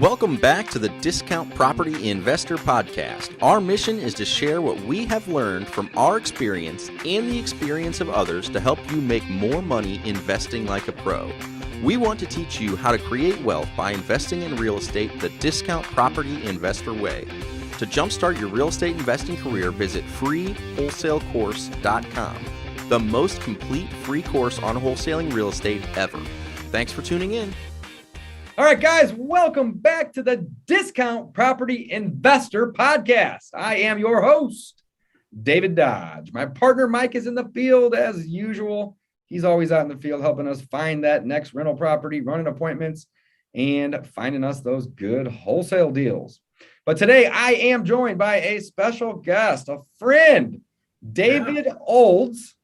Welcome back to the Discount Property Investor Podcast. Our mission is to share what we have learned from our experience and the experience of others to help you make more money investing like a pro. We want to teach you how to create wealth by investing in real estate the Discount Property Investor way. To jumpstart your real estate investing career, visit freewholesalecourse.com, the most complete free course on wholesaling real estate ever. Thanks for tuning in. All right, guys, welcome back to the Discount Property Investor Podcast. I am your host, David Dodge. My partner, Mike, is in the field as usual. He's always out in the field helping us find that next rental property, running appointments, and finding us those good wholesale deals. But today, I am joined by a special guest, a friend, David Olds.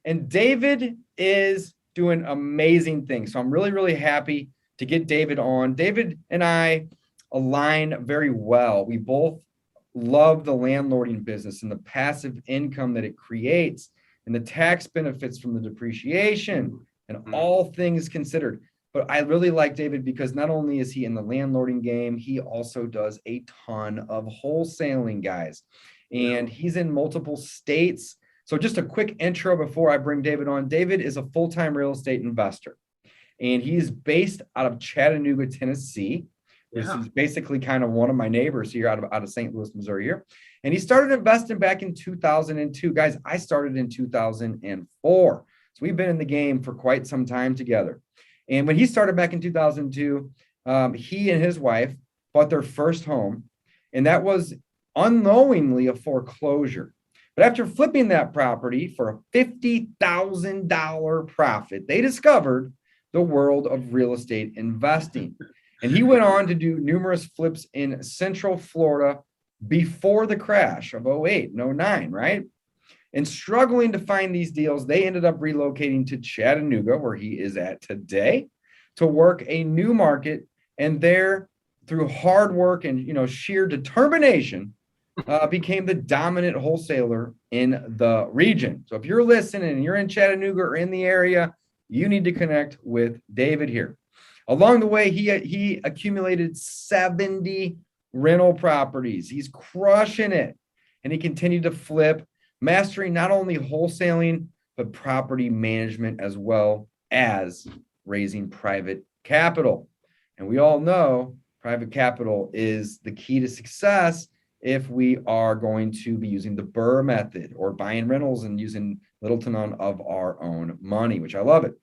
And David is doing amazing things. So I'm really, really happy to get David on. David and I align very well. We both love the landlording business and the passive income that it creates and the tax benefits from the depreciation and all things considered. But I really like David because not only is he in the landlording game, he also does a ton of wholesaling, guys. And he's in multiple states. So just a quick intro before I bring David on. David is a full-time real estate investor. And he's based out of Chattanooga, Tennessee. This is basically kind of one of my neighbors here out of St. Louis, Missouri here. And he started investing back in 2002. Guys, I started in 2004. So we've been in the game for quite some time together. And when he started back in 2002, he and his wife bought their first home. And that was unknowingly a foreclosure. But after flipping that property for a $50,000 profit, they discovered the world of real estate investing. And he went on to do numerous flips in Central Florida before the crash of 08 and 09, right? And struggling to find these deals, they ended up relocating to Chattanooga, where he is at today, to work a new market. And there, through hard work and sheer determination, became the dominant wholesaler in the region. So if you're listening and you're in Chattanooga or in the area, you need to connect with David here. Along the way, he accumulated 70 rental properties. He's crushing it. And he continued to flip, mastering not only wholesaling, but property management as well as raising private capital. And we all know private capital is the key to success if we are going to be using the BRRRR method or buying rentals and using little to none of our own money, which I love it.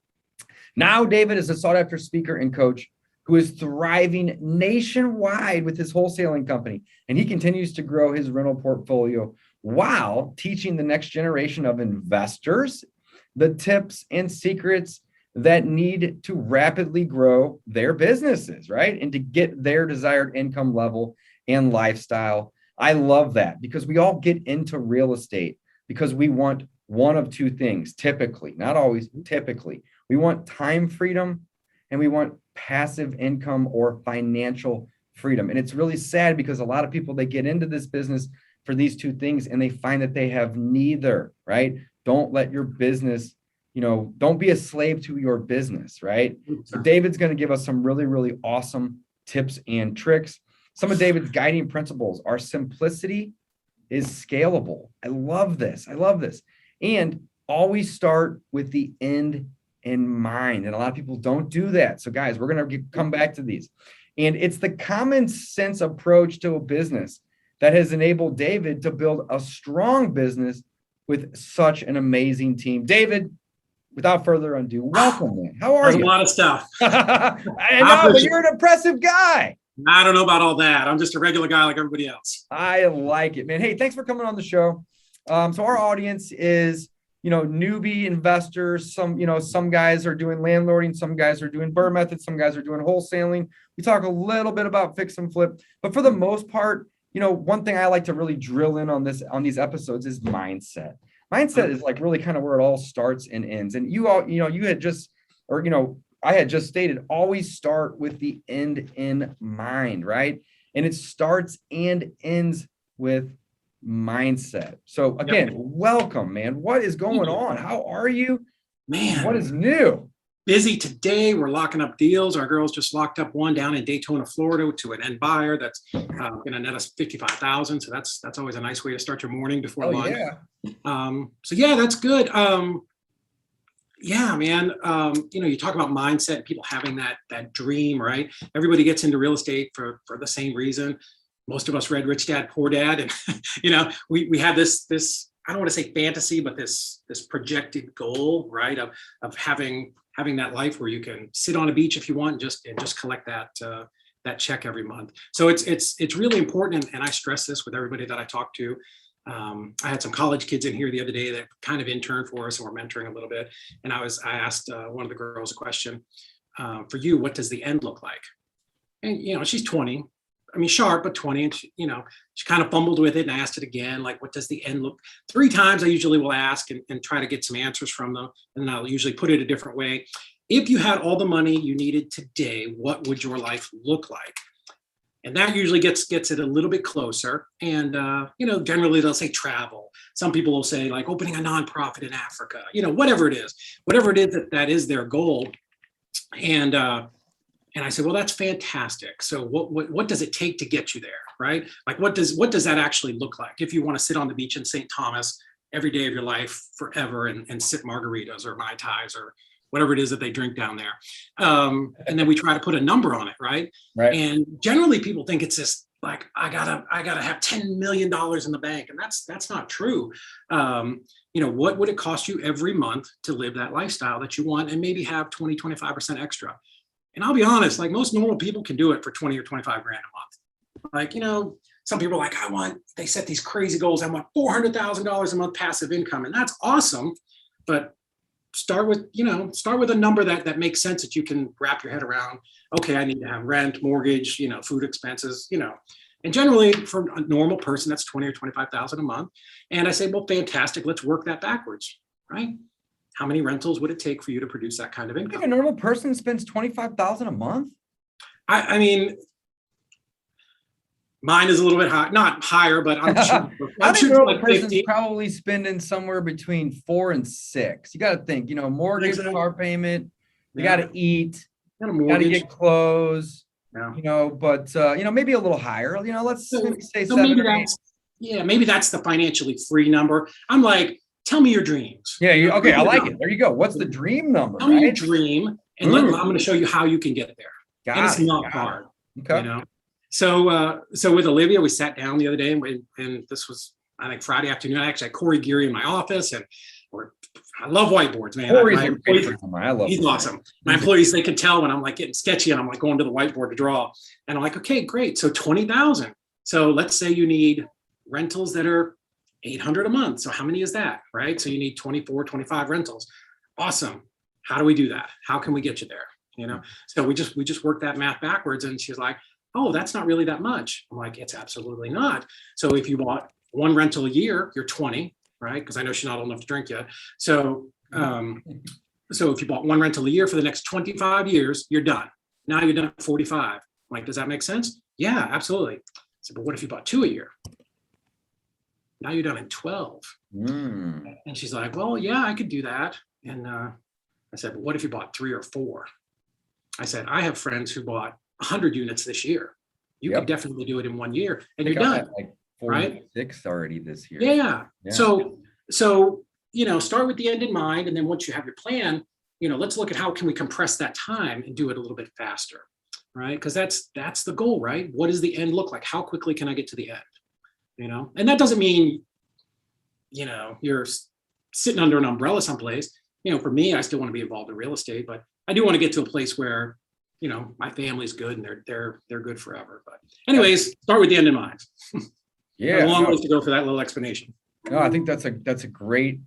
Now, David is a sought-after speaker and coach who is thriving nationwide with his wholesaling company, and he continues to grow his rental portfolio while teaching the next generation of investors the tips and secrets that need to rapidly grow their businesses, right? And to get their desired income level and lifestyle. I love that because we all get into real estate because we want one of two things, typically, not always, typically. We want time freedom and we want passive income or financial freedom. And it's really sad because a lot of people, they get into this business for these two things and they find that they have neither, right? Don't let your business, don't be a slave to your business, right? So David's going to give us some really, really awesome tips and tricks. Some of David's guiding principles are simplicity is scalable. I love this. And always start with the end in mind. And a lot of people don't do that. So guys, we're going to come back to these. And it's the common sense approach to a business that has enabled David to build a strong business with such an amazing team. David, without further ado, welcome, man. How are you? There's a lot of stuff. I know, but you're an impressive guy. I don't know about all that. I'm just a regular guy like everybody else. I like it, man. Hey, thanks for coming on the show. So our audience is, newbie investors. Some guys are doing landlording. Some guys are doing BRRRR methods. Some guys are doing wholesaling. We talk a little bit about fix and flip, but for the most part, one thing I like to really drill in on these episodes is mindset. Mindset is like really kind of where it all starts and ends. And I had just stated, always start with the end in mind, right? And it starts and ends with mindset. So again, welcome, man. What is going on? How are you? Man, what is new? busy today. We're locking up deals. Our girls just locked up one down in Daytona, Florida, to an end buyer that's going to net us $55,000. So that's always a nice way to start your morning before lunch. So yeah, that's good. Yeah, man. You talk about mindset, people having that dream, right? Everybody gets into real estate for the same reason. Most of us read Rich Dad, Poor Dad, and we have this I don't want to say fantasy, but this projected goal, right, of having that life where you can sit on a beach if you want and just collect that check every month. So it's really important, and I stress this with everybody that I talk to. I had some college kids in here the other day that kind of interned for us and were mentoring a little bit, and I asked one of the girls a question. For you, what does the end look like? And she's 20. I mean, sharp, but 20, and she kind of fumbled with it, and I asked it again, like, what does the end look? 3 times I usually will ask and try to get some answers from them, and then I'll usually put it a different way. If you had all the money you needed today, what would your life look like? And that usually gets it a little bit closer. And, generally they'll say travel. Some people will say like opening a nonprofit in Africa, whatever it is that is their goal. And I said, well, that's fantastic. So what does it take to get you there, right? Like, what does that actually look like? If you want to sit on the beach in St. Thomas every day of your life forever and sip margaritas or Mai Tais or whatever it is that they drink down there. And then we try to put a number on it, right? And generally people think it's just like, I gotta have $10 million in the bank. And that's not true. What would it cost you every month to live that lifestyle that you want and maybe have 20, 25% extra? And I'll be honest, like most normal people can do it for 20 or 25 grand a month. Like, some people are like, they set these crazy goals. I want $400,000 a month passive income. And that's awesome. But start with a number that makes sense, that you can wrap your head around. Okay, I need to have rent, mortgage, food expenses, and generally for a normal person, that's 20 or 25,000 a month. And I say, well, fantastic. Let's work that backwards, right? How many rentals would it take for you to produce that kind of income? I think a normal person spends $25,000 a month. I mean, mine is a little bit high, not higher, but I'm sure. I think a normal person's probably spending somewhere between 4 and 6. You got to think, mortgage, car payment, you got to eat, you got to get clothes, but maybe a little higher. Let's maybe say 7 or 8. Yeah, maybe that's the financially free number. I'm like, tell me your dreams. Yeah. Okay. I like it. There you go. What's the dream number? Tell me your dream, and I'm going to show you how you can get there. And it's not hard. Okay. So with Olivia, we sat down the other day, and this was, I think, Friday afternoon. I actually had Corey Geary in my office, and I love whiteboards, man. He's awesome. My employees, they can tell when I'm like getting sketchy, and I'm like going to the whiteboard to draw. And I'm like, okay, great. So 20,000. So let's say you need rentals that are $800 a month. So how many is that, right? So you need 24, 25 rentals. Awesome. How do we do that? How can we get you there? So we just worked that math backwards, and she's like, oh, that's not really that much. I'm like, it's absolutely not. So if you bought one rental a year, you're 20, right? Because I know she's not old enough to drink yet. So if you bought one rental a year for the next 25 years, you're done. Now you're done at 45. I'm like, does that make sense? Yeah, absolutely. So, but what if you bought 2 a year? Now you're done in 12. And she's like, well, yeah, I could do that. And I said, but what if you bought 3 or 4? I said, I have friends who bought 100 units this year. You could definitely do it in 1 year, and you're done. Like 46 already this year. Yeah. So start with the end in mind. And then once you have your plan, let's look at how can we compress that time and do it a little bit faster, right? Because that's the goal, right? What does the end look like? How quickly can I get to the end? And that doesn't mean, you're sitting under an umbrella someplace. For me, I still want to be involved in real estate, but I do want to get to a place where, my family's good and they're good forever. But anyways, start with the end in mind. Yeah. A long ways to go for that little explanation. No, I think that's a great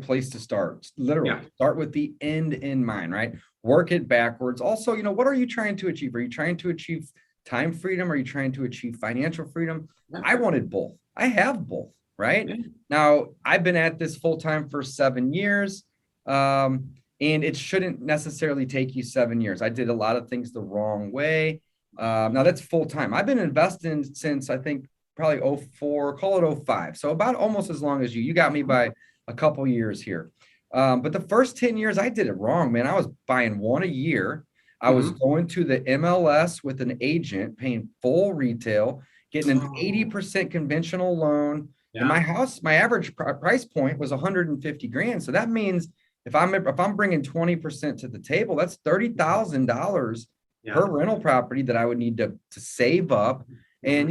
place to start. Literally, start with the end in mind, right? Work it backwards. Also, what are you trying to achieve? Are you trying to achieve time freedom? Are you trying to achieve financial freedom? I wanted both. I have both, right? Yeah. Now, I've been at this full-time for 7 years, and it shouldn't necessarily take you 7 years. I did a lot of things the wrong way. Now, that's full-time. I've been investing since, I think, probably 04, call it 05. So about almost as long as you. You got me by a couple years here. But the first 10 years I did it wrong, man. I was buying one a year. I was going to the MLS with an agent, paying full retail, getting an 80% conventional loan. And my house, my average price point was 150 grand. So that means if I'm bringing 20% to the table, that's $30,000 per rental property that I would need to save up. And,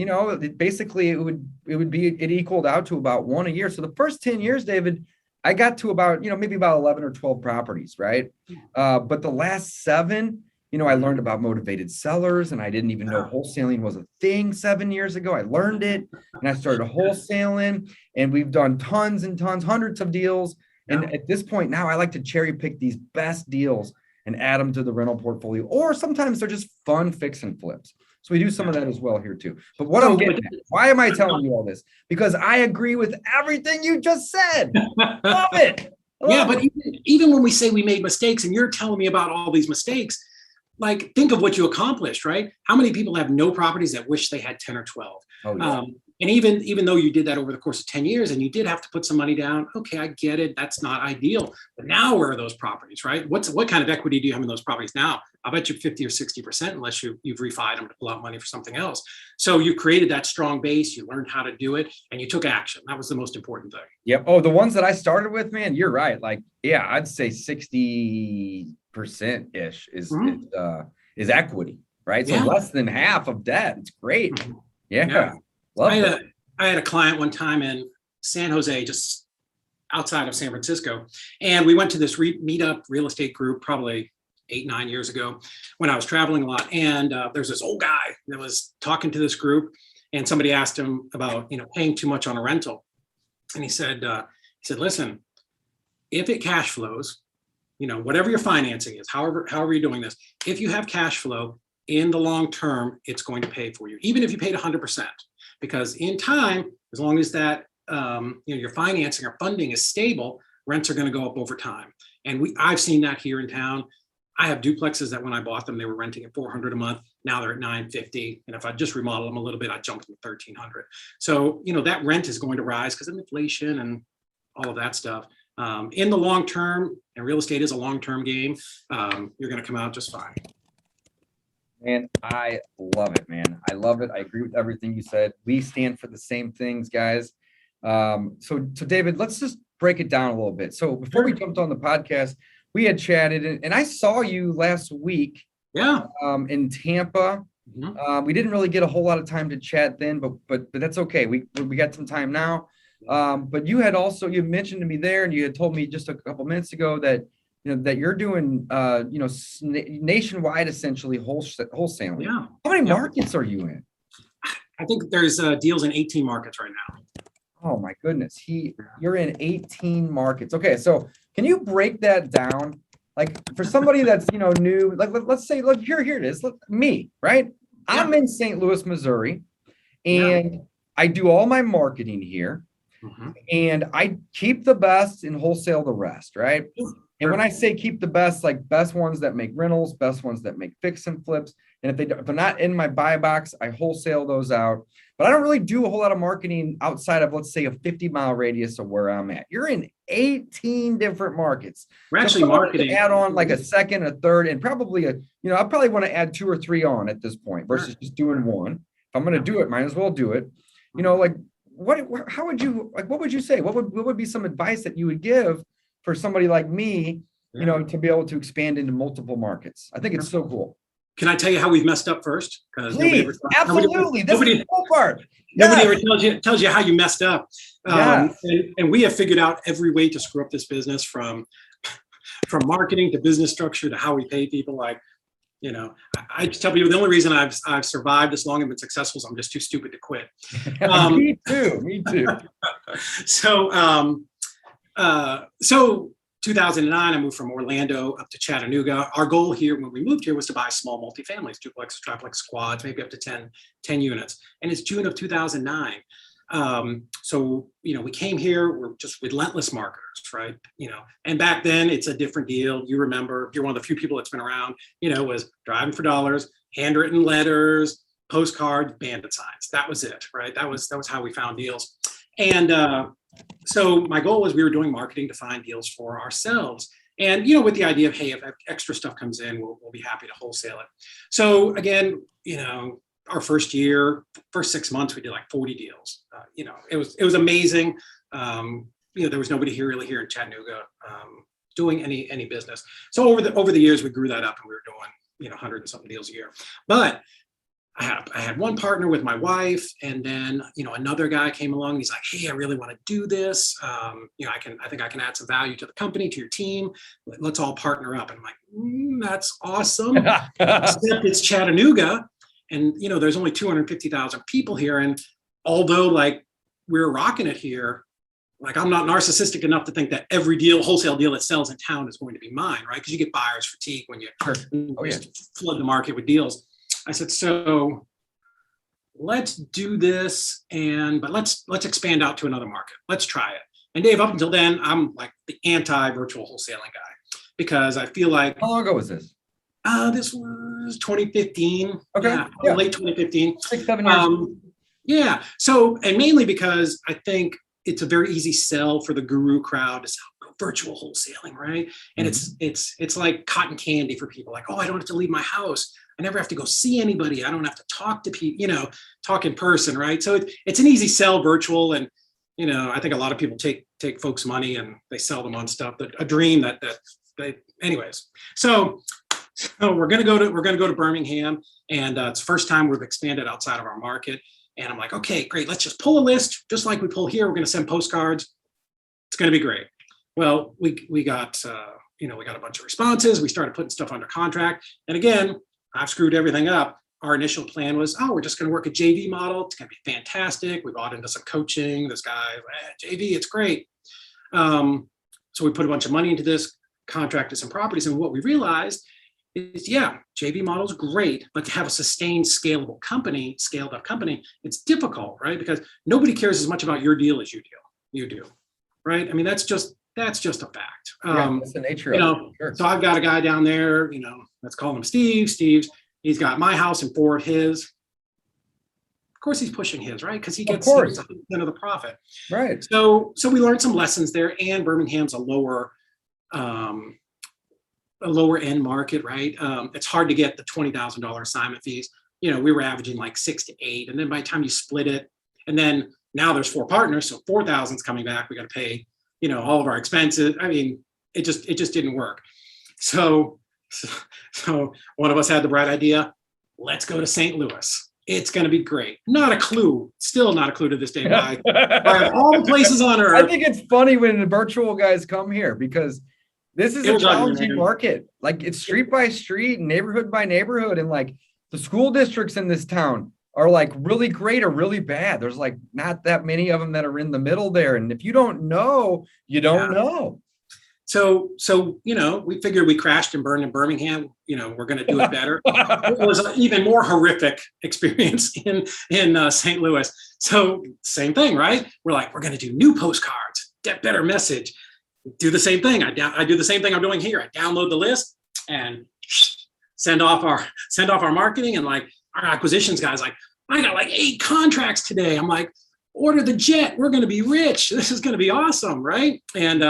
basically it equaled out to about one a year. So the first 10 years, David, I got to about, maybe about 11 or 12 properties, right? But the last 7, I learned about motivated sellers, and I didn't even know wholesaling was a thing 7 years ago. I learned it, and I started wholesaling, and we've done tons and tons, hundreds of deals. And at this point now, I like to cherry pick these best deals and add them to the rental portfolio, or sometimes they're just fun fix and flips. So we do some of that as well here too. But what I'm getting at, why am I telling you all this? Because I agree with everything you just said. Love it. But even when we say we made mistakes and you're telling me about all these mistakes, like, think of what you accomplished, right? How many people have no properties that wish they had 10 or 12? And even though you did that over the course of 10 years and you did have to put some money down, okay, I get it. That's not ideal. But now where are those properties, right? What kind of equity do you have in those properties now? I bet you 50 or 60% unless you've refied them to pull out money for something else. So you created that strong base, you learned how to do it, and you took action. That was the most important thing. Yep. Oh, the ones that I started with, man, you're right. Like, yeah, I'd say 60% ish is equity, right? So less than half of debt. It's great. I had a client one time in San Jose, just outside of San Francisco, and we went to this meetup real estate group probably 8-9 years ago when I was traveling a lot. And there's this old guy that was talking to this group, and somebody asked him about paying too much on a rental, and he said, listen, if it cash flows, whatever your financing is, however you're doing this, if you have cash flow in the long term, it's going to pay for you, even if you paid 100%. Because in time, as long as that your financing or funding is stable, rents are going to go up over time. And I've seen that here in town. I have duplexes that when I bought them, they were renting at $400 a month. Now they're at $950. And if I just remodel them a little bit, I jump them to $1,300. So that rent is going to rise because of inflation and all of that stuff. In the long term, and real estate is a long-term game, you're going to come out just fine. Man, I love it, man. I love it. I agree with everything you said. We stand for the same things, guys. So David, let's just break it down a little bit. So before we jumped on the podcast, we had chatted, and I saw you last week. In Tampa. We didn't really get a whole lot of time to chat then, but that's okay. We got some time now. But you mentioned to me there, and you had told me just a couple minutes ago that that you're doing, nationwide, essentially wholesaling. How many markets are you in? I think there's deals in 18 markets right now. Oh my goodness. You're in 18 markets. Okay. So can you break that down? Like for somebody that's, new, like, let's say, look, here it is. Look, me, right? I'm in St. Louis, Missouri, and I do all my marketing here, and I keep the best and wholesale the rest, right? And when I say keep the best, like best ones that make rentals, best ones that make fix and flips. And if they're not in my buy box, I wholesale those out. But I don't really do a whole lot of marketing outside of, let's say, a 50-mile radius of where I'm at. You're in 18 different markets. We're actually marketing. Add on like a second, a third, and probably I probably want to add 2 or 3 on at this point versus just doing one. If I'm going to do it, might as well do it. Like what would you say? What would be some advice that you would give for somebody like me, to be able to expand into multiple markets? I think it's so cool. Can I tell you how we've messed up first? Please, absolutely. This is the cool part. Nobody ever tells you how you messed up. And we have figured out every way to screw up this business, from marketing to business structure to how we pay people. I just tell people the only reason I've survived this long and been successful is I'm just too stupid to quit. Me too. So 2009, I moved from Orlando up to Chattanooga. Our goal here when we moved here was to buy small multifamilies, duplexes, triplex, quads, maybe up to 10 units. And it's June of 2009. So, we came here, we're just relentless marketers, right? And back then it's a different deal. You remember, you're one of the few people that's been around, was driving for dollars, handwritten letters, postcards, bandit signs. That was it, right? That was how we found deals. And so my goal was we were doing marketing to find deals for ourselves. And, with the idea of, hey, if extra stuff comes in, we'll be happy to wholesale it. So again, our first 6 months, we did like 40 deals. It was amazing. There was nobody here in Chattanooga doing any business. So over the years, we grew that up and we were doing, 100 and something deals a year. But I had one partner with my wife, and then, another guy came along and he's like, hey, I really want to do this. I think I can add some value to the company, to your team. Let's all partner up. And I'm like, that's awesome. Except it's Chattanooga. And, there's only 250,000 people here. And although like we're rocking it here, like I'm not narcissistic enough to think that every wholesale deal that sells in town is going to be mine, right? Because you get buyer's fatigue when you flood the market with deals. I said, so let's do this, but let's expand out to another market. Let's try it. And Dave, up until then, I'm like the anti-virtual wholesaling guy because I feel like. How long ago was this? This was 2015. Okay. Yeah. Late 2015. 6-7 years. Yeah. So, and mainly because I think it's a very easy sell for the guru crowd to sell virtual wholesaling, right? And it's like cotton candy for people. Like, oh, I don't have to leave my house. I never have to go see anybody. I don't have to talk to people, talk in person, right? So it's an easy sell virtual. And, I think a lot of people take folks' money and they sell them on stuff, a dream that they, anyways. So we're going to go to Birmingham, and it's the first time we've expanded outside of our market. And I'm like, okay, great. Let's just pull a list, just like we pull here. We're going to send postcards. It's going to be great. Well, we got we got a bunch of responses. We started putting stuff under contract. And again, I've screwed everything up. Our initial plan was, we're just going to work a JV model. It's going to be fantastic. We bought into some coaching. This guy, JV, it's great. So we put a bunch of money into this, contracted some properties. And what we realized is, JV model is great, but to have a sustained scaled up company, it's difficult, right? Because nobody cares as much about your deal as you do, right? I mean, that's just a fact. That's the nature of it. Sure. So I've got a guy down there, let's call him Steve. He's got my house and 4 of his. Of course, he's pushing his, right? Because he gets 100% of the profit. Right. So we learned some lessons there, and Birmingham's a lower end market, right? It's hard to get the $20,000 assignment fees. We were averaging like 6 to 8, and then by the time you split it, and then now there's 4 partners, so 4,000 is coming back. We got to pay, all of our expenses. I mean, it just didn't work. So one of us had the bright idea. Let's go to St. Louis. It's going to be great. Not a clue. Still not a clue to this day. By all the places on earth. I think it's funny when the virtual guys come here because this is a challenging market. Like it's street by street, neighborhood by neighborhood. And like the school districts in this town are like really great or really bad. There's like not that many of them that are in the middle there. And if you don't know, you don't know. So, we figured we crashed and burned in Birmingham. We're going to do it better. It was an even more horrific experience in St. Louis. So same thing, right? We're like, we're going to do new postcards, get better message, do the same thing. I do the same thing I'm doing here. I download the list and send off our marketing, and like our acquisitions guys, like, I got like 8 contracts today. I'm like, order the jet. We're going to be rich. This is going to be awesome. Right. And,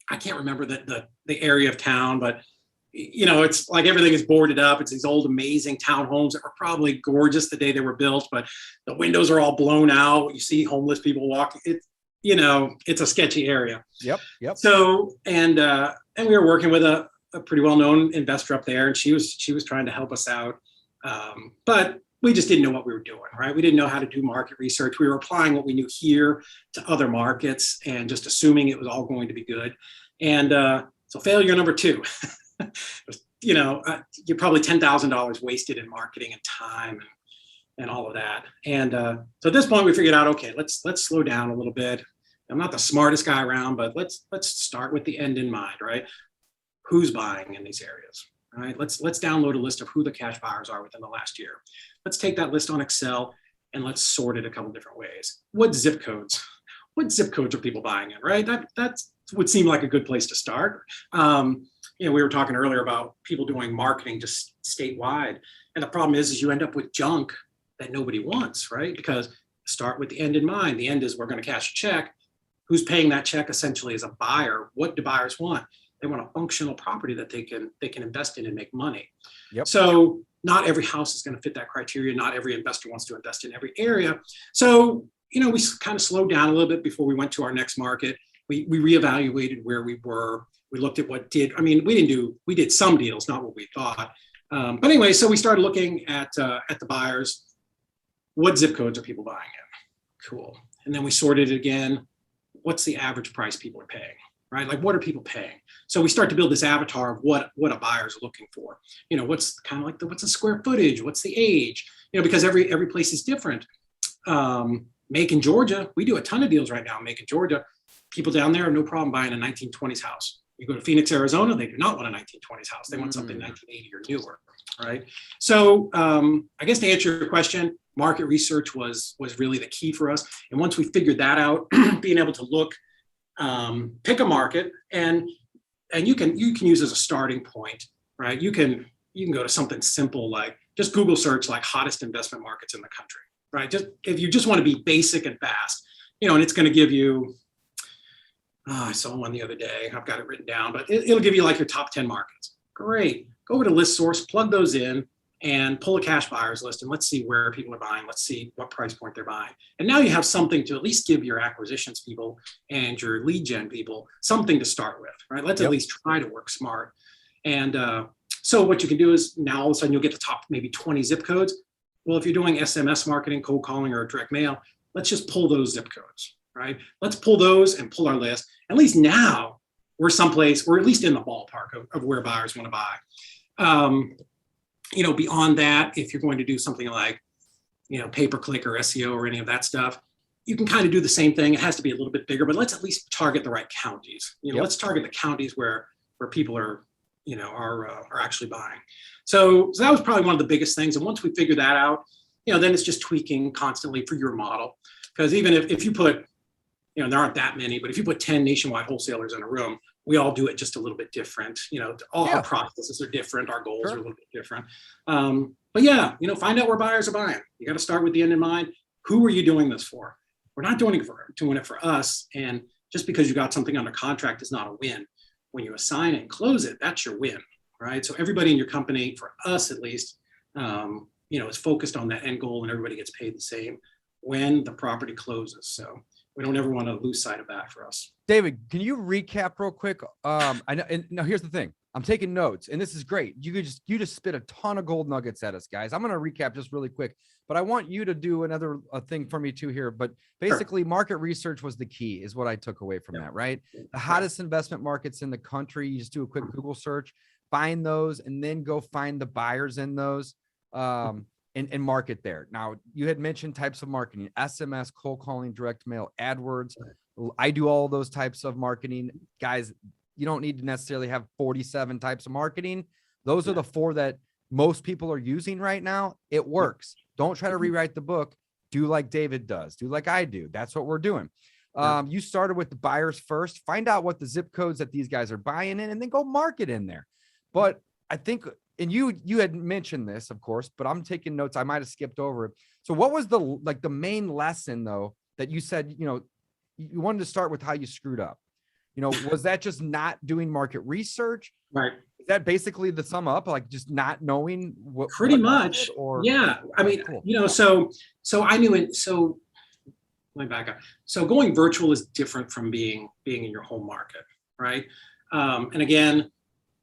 I can't remember the area of town, but it's like everything is boarded up. It's these old, amazing townhomes that were probably gorgeous the day they were built, but the windows are all blown out. You see homeless people walking. It's a sketchy area. Yep. So, and we were working with a pretty well-known investor up there, and she was trying to help us out. But we just didn't know what we were doing, right? We didn't know how to do market research. We were applying what we knew here to other markets and just assuming it was all going to be good. And so failure number 2, you're probably $10,000 wasted in marketing and time and all of that. And so at this point we figured out, okay, let's slow down a little bit. I'm not the smartest guy around, but let's start with the end in mind, right? Who's buying in these areas, right? Let's download a list of who the cash buyers are within the last year. Let's take that list on Excel and let's sort it a couple different ways. What zip codes are people buying in, right? That would seem like a good place to start. We were talking earlier about people doing marketing just statewide. And the problem is you end up with junk that nobody wants, right? Because start with the end in mind. The end is we're going to cash a check. Who's paying that check essentially as a buyer? What do buyers want? They want a functional property that they can invest in and make money. Yep. So not every house is going to fit that criteria. Not every investor wants to invest in every area. So, we kind of slowed down a little bit before we went to our next market. We reevaluated where we were. We looked at we did some deals, not what we thought. But anyway, so we started looking at the buyers. What zip codes are people buying in? Cool. And then we sorted it again. What's the average price people are paying, right? Like, what are people paying? So we start to build this avatar of what a buyer's looking for. What's kind of like what's the square footage? What's the age? Because every place is different. Macon, Georgia, we do a ton of deals right now in Macon, Georgia. People down there have no problem buying a 1920s house. You go to Phoenix, Arizona, they do not want a 1920s house. They want something 1980 or newer, right? So I guess to answer your question, market research was really the key for us. And once we figured that out, being able to look, pick a market, and you can use as a starting point, right? You can go to something simple like just Google search like hottest investment markets in the country, right? Just if you just want to be basic and fast, and it's going to give you. I saw one the other day. I've got it written down, but it'll give you like your top 10 markets. Great. Go over to list source, plug those in, and pull a cash buyers list, and let's see where people are buying. Let's see what price point they're buying. And now you have something to at least give your acquisitions people and your lead gen people something to start with, right? Let's at least try to work smart. And so what you can do is now all of a sudden you'll get the top maybe 20 zip codes. Well, if you're doing SMS marketing, cold calling, or direct mail, let's just pull those zip codes, right? Let's pull those and pull our list. At least now we're someplace, we're at least in the ballpark of where buyers want to buy. Beyond that, if you're going to do something like, pay-per-click or SEO or any of that stuff, you can kind of do the same thing. It has to be a little bit bigger, but let's at least target the right counties. Let's target the counties where people are, are actually buying. So that was probably one of the biggest things. And once we figure that out, then it's just tweaking constantly for your model. Because even if you put, there aren't that many, but if you put 10 nationwide wholesalers in a room, we all do it just a little bit different. All our processes are different. Our goals are a little bit different. But find out where buyers are buying. You got to start with the end in mind. Who are you doing this for? We're not doing it for us. And just because you got something under contract is not a win. When you assign it and close it, that's your win, right? So everybody in your company, for us at least, is focused on that end goal, and everybody gets paid the same when the property closes. So we don't ever want to lose sight of that for us. David, can you recap real quick? I know, and now here's the thing. I'm taking notes, and this is great. You just spit a ton of gold nuggets at us, guys. I'm going to recap just really quick, but I want you to do another thing for me too here. But basically, market research was the key, is what I took away from that, right? The hottest investment markets in the country. You just do a quick Google search, find those, and then go find the buyers in those. And market there. Now, you had mentioned types of marketing: SMS, cold calling, direct mail, AdWords. I do all those types of marketing. Guys, you don't need to necessarily have 47 types of marketing. Those are the 4 that most people are using right now. It works. Don't try to rewrite the book. Do like David does. Do like I do. That's what we're doing. You started with the buyers first. Find out what the zip codes that these guys are buying in, and then go market in there. But I think, and you had mentioned this, of course, but I'm taking notes. I might have skipped over it. So what was the main lesson though, that you said, you wanted to start with how you screwed up? Was that just not doing market research? Right. Is that basically the sum up, like just not knowing what? Pretty much. Or yeah. I mean, cool. So I knew it. So let me back up. So going virtual is different from being in your home market. Right. And again,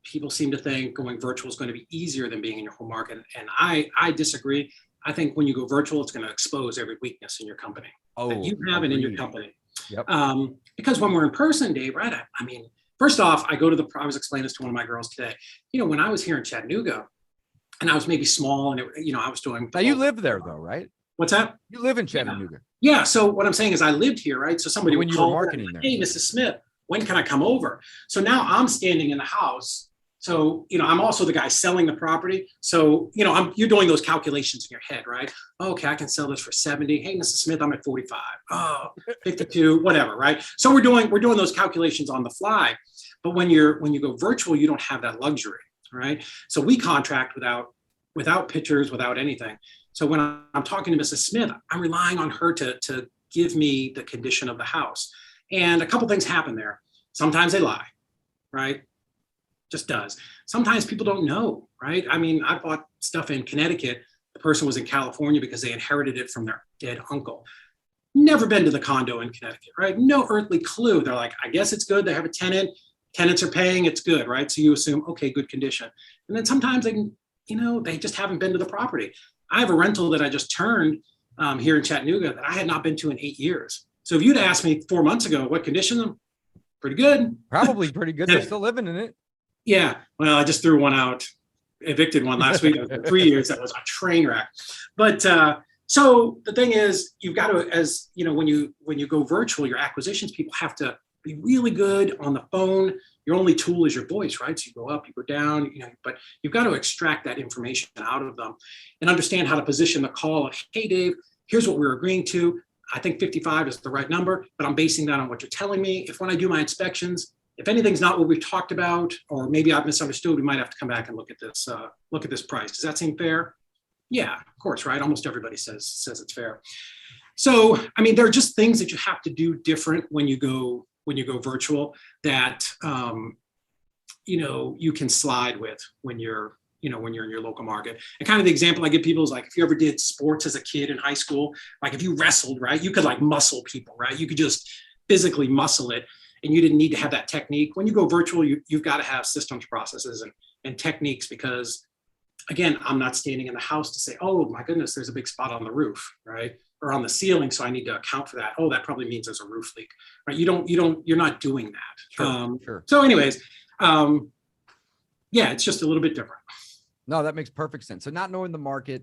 people seem to think going virtual is going to be easier than being in your home market. And I disagree. I think when you go virtual, it's going to expose every weakness in your company that you have in your company. Yep. Because when we're in person, Dave, right? I mean, first off, I was explaining this to one of my girls today. When I was here in Chattanooga and I was maybe small and, I was doing. Now you live there though, right? What's that? You live in Chattanooga. Yeah. So what I'm saying is I lived here, right? So somebody when would you were marketing there. Hey, Mrs. Smith, when can I come over? So now I'm standing in the house. So, I'm also the guy selling the property. So, you're doing those calculations in your head, right? Okay, I can sell this for 70. Hey, Mrs. Smith, I'm at 45. Oh, 52, whatever, right? So we're doing those calculations on the fly. But when you go virtual, you don't have that luxury, right? So we contract without without pictures, without anything. So when I'm talking to Mrs. Smith, I'm relying on her to give me the condition of the house. And a couple things happen there. Sometimes they lie, right? Just does. Sometimes people don't know, right? I mean, I bought stuff in Connecticut. The person was in California because they inherited it from their dead uncle. Never been to the condo in Connecticut, right? No earthly clue. They're like, I guess it's good. They have a tenant. Tenants are paying. It's good, right? So you assume, okay, good condition. And then sometimes they can, they just haven't been to the property. I have a rental that I just turned here in Chattanooga that I had not been to in 8 years. So if you'd asked me 4 months ago, what condition? Pretty good. Probably pretty good. They're still living in it. Yeah. Well, I just threw one out, evicted one last week. 3 years. That was a train wreck. But so the thing is, you've got to, as you know, when you go virtual, your acquisitions people have to be really good on the phone. Your only tool is your voice, right? So you go up, you go down, but you've got to extract that information out of them and understand how to position the call of, hey, Dave, here's what we're agreeing to. I think 55 is the right number, but I'm basing that on what you're telling me. If when I do my inspections, if anything's not what we've talked about, or maybe I've misunderstood, we might have to come back and look at this price. Does that seem fair? Yeah, of course, right? Almost everybody says it's fair. So, I mean, there are just things that you have to do different when you go virtual that you can slide with when you're in your local market. And kind of the example I give people is like, if you ever did sports as a kid in high school, like if you wrestled, right, you could like muscle people, right? You could just physically muscle it, and you didn't need to have that technique. When you go virtual, you've got to have systems, processes, and techniques, because again, I'm not standing in the house to say, oh my goodness, there's a big spot on the roof, right? Or on the ceiling, so I need to account for that. Oh, that probably means there's a roof leak, right? You're not doing that. Sure. So anyways, yeah, it's just a little bit different. No, that makes perfect sense. So not knowing the market,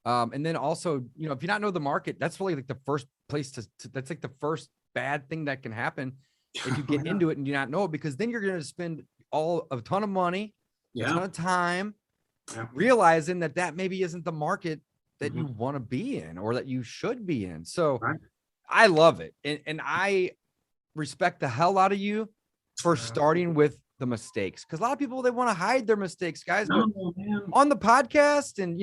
and then also, if you not know the market, that's really like the first place that's like the first bad thing that can happen if you get into it and you not know it, because then you're going to spend a ton of money, a ton of time, realizing that maybe isn't the market that you want to be in or that you should be in. So I love it. And I respect the hell out of you for starting with the mistakes, because a lot of people, they want to hide their mistakes, guys. But on the podcast, and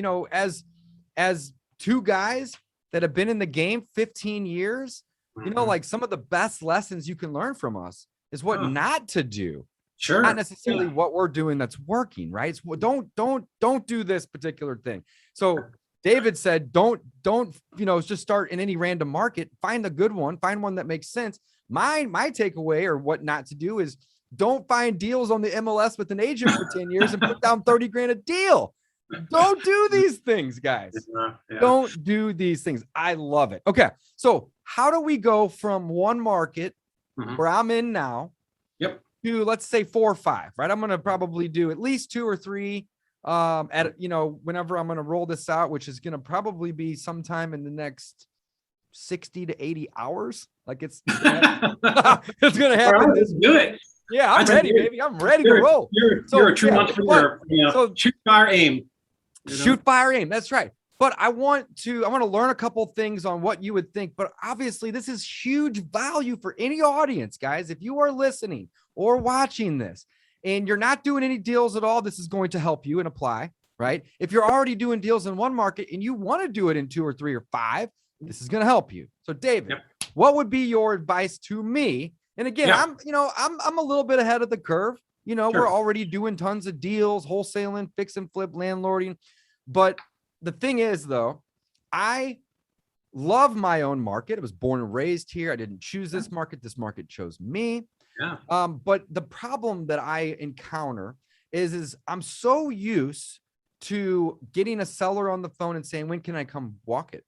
as two guys that have been in the game 15 years, like some of the best lessons you can learn from us is what not to do. Sure. Not necessarily what we're doing that's working, right? It's, don't do this particular thing. So David said, don't, just start in any random market, find a good one, find one that makes sense. My takeaway, or what not to do, is don't find deals on the MLS with an agent for 10 years and put down 30 grand a deal. Don't do these things, guys. Don't do these things. I love it. Okay. So how do we go from one market where I'm in now to, let's say, 4 or 5, right? I'm going to probably do at least 2 or 3 whenever I'm going to roll this out, which is going to probably be sometime in the next 60 to 80 hours. Like it's going to happen. Let's do it. Yeah, I'm ready, baby. I'm ready to roll. You're a true entrepreneur. So shoot, fire, aim. Shoot, fire, aim. That's right. But I want to learn a couple things on what you would think. But obviously, this is huge value for any audience, guys. If you are listening or watching this and you're not doing any deals at all, this is going to help you and apply, right? If you're already doing deals in one market and you want to do it in 2 or 3 or 5, this is going to help you. So, David, what would be your advice to me? And again, I'm a little bit ahead of the curve. We're already doing tons of deals, wholesaling, fix and flip, landlording. But the thing is, though, I love my own market. I was born and raised here. I didn't choose this market. This market chose me. But the problem that I encounter is I'm so used to getting a seller on the phone and saying, when can I come walk it?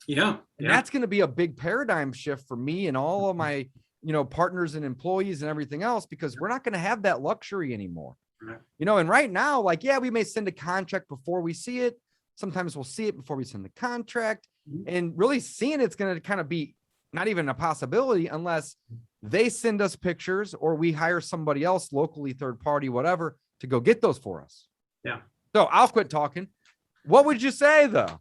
And that's going to be a big paradigm shift for me and all of my partners and employees and everything else, because we're not going to have that luxury anymore. And right now, we may send a contract before we see it. Sometimes we'll see it before we send the contract, and really seeing it's going to kind of be not even a possibility unless they send us pictures or we hire somebody else locally, third party, whatever, to go get those for us. So I'll quit talking. What would you say, though?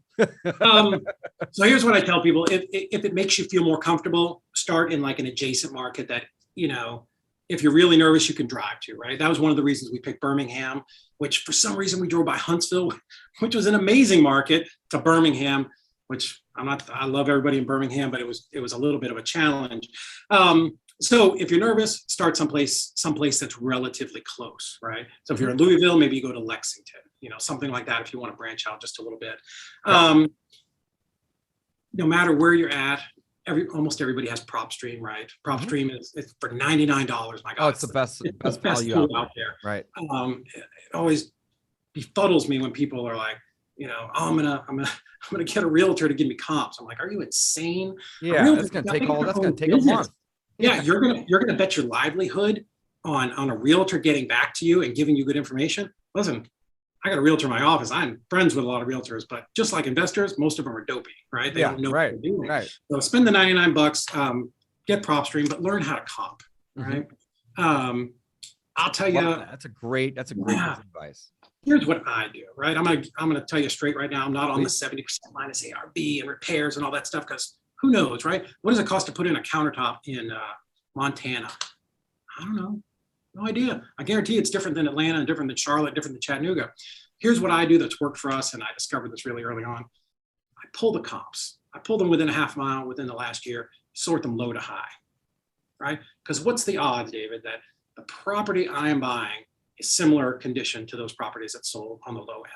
So here's what I tell people. If it makes you feel more comfortable, start in like an adjacent market that, if you're really nervous, you can drive to, right? That was one of the reasons we picked Birmingham, which for some reason we drove by Huntsville, which was an amazing market, to Birmingham, which I love everybody in Birmingham, but it was a little bit of a challenge. So if you're nervous, start someplace that's relatively close, right? So if you're in Louisville, maybe you go to Lexington, something like that if you want to branch out just a little bit. No matter where you're at, almost everybody has PropStream, right? PropStream is for $99. My God, it's the best value out there. Right. It always befuddles me when people are like, I'm gonna get a realtor to give me comps. I'm like, are you insane? Yeah, that's gonna take a month. Yeah, you're gonna bet your livelihood on a realtor getting back to you and giving you good information. Listen, I got a realtor in my office. I'm friends with a lot of realtors, but just like investors, most of them are dopey, right? They don't know what they're doing. Right. So spend the $99, get PropStream, but learn how to comp, right? I'll tell you, that's a great piece of advice. Here's what I do, right? I'm gonna tell you straight right now. I'm not on the 70% minus ARV and repairs and all that stuff, because who knows, right? What does it cost to put in a countertop in Montana? I don't know. No idea. I guarantee it's different than Atlanta and different than Charlotte, different than Chattanooga. Here's what I do that's worked for us, and I discovered this really early on. I pull the comps. I pull them within a half mile within the last year, sort them low to high, right? Because what's the odds, David, that the property I am buying is similar condition to those properties that sold on the low end?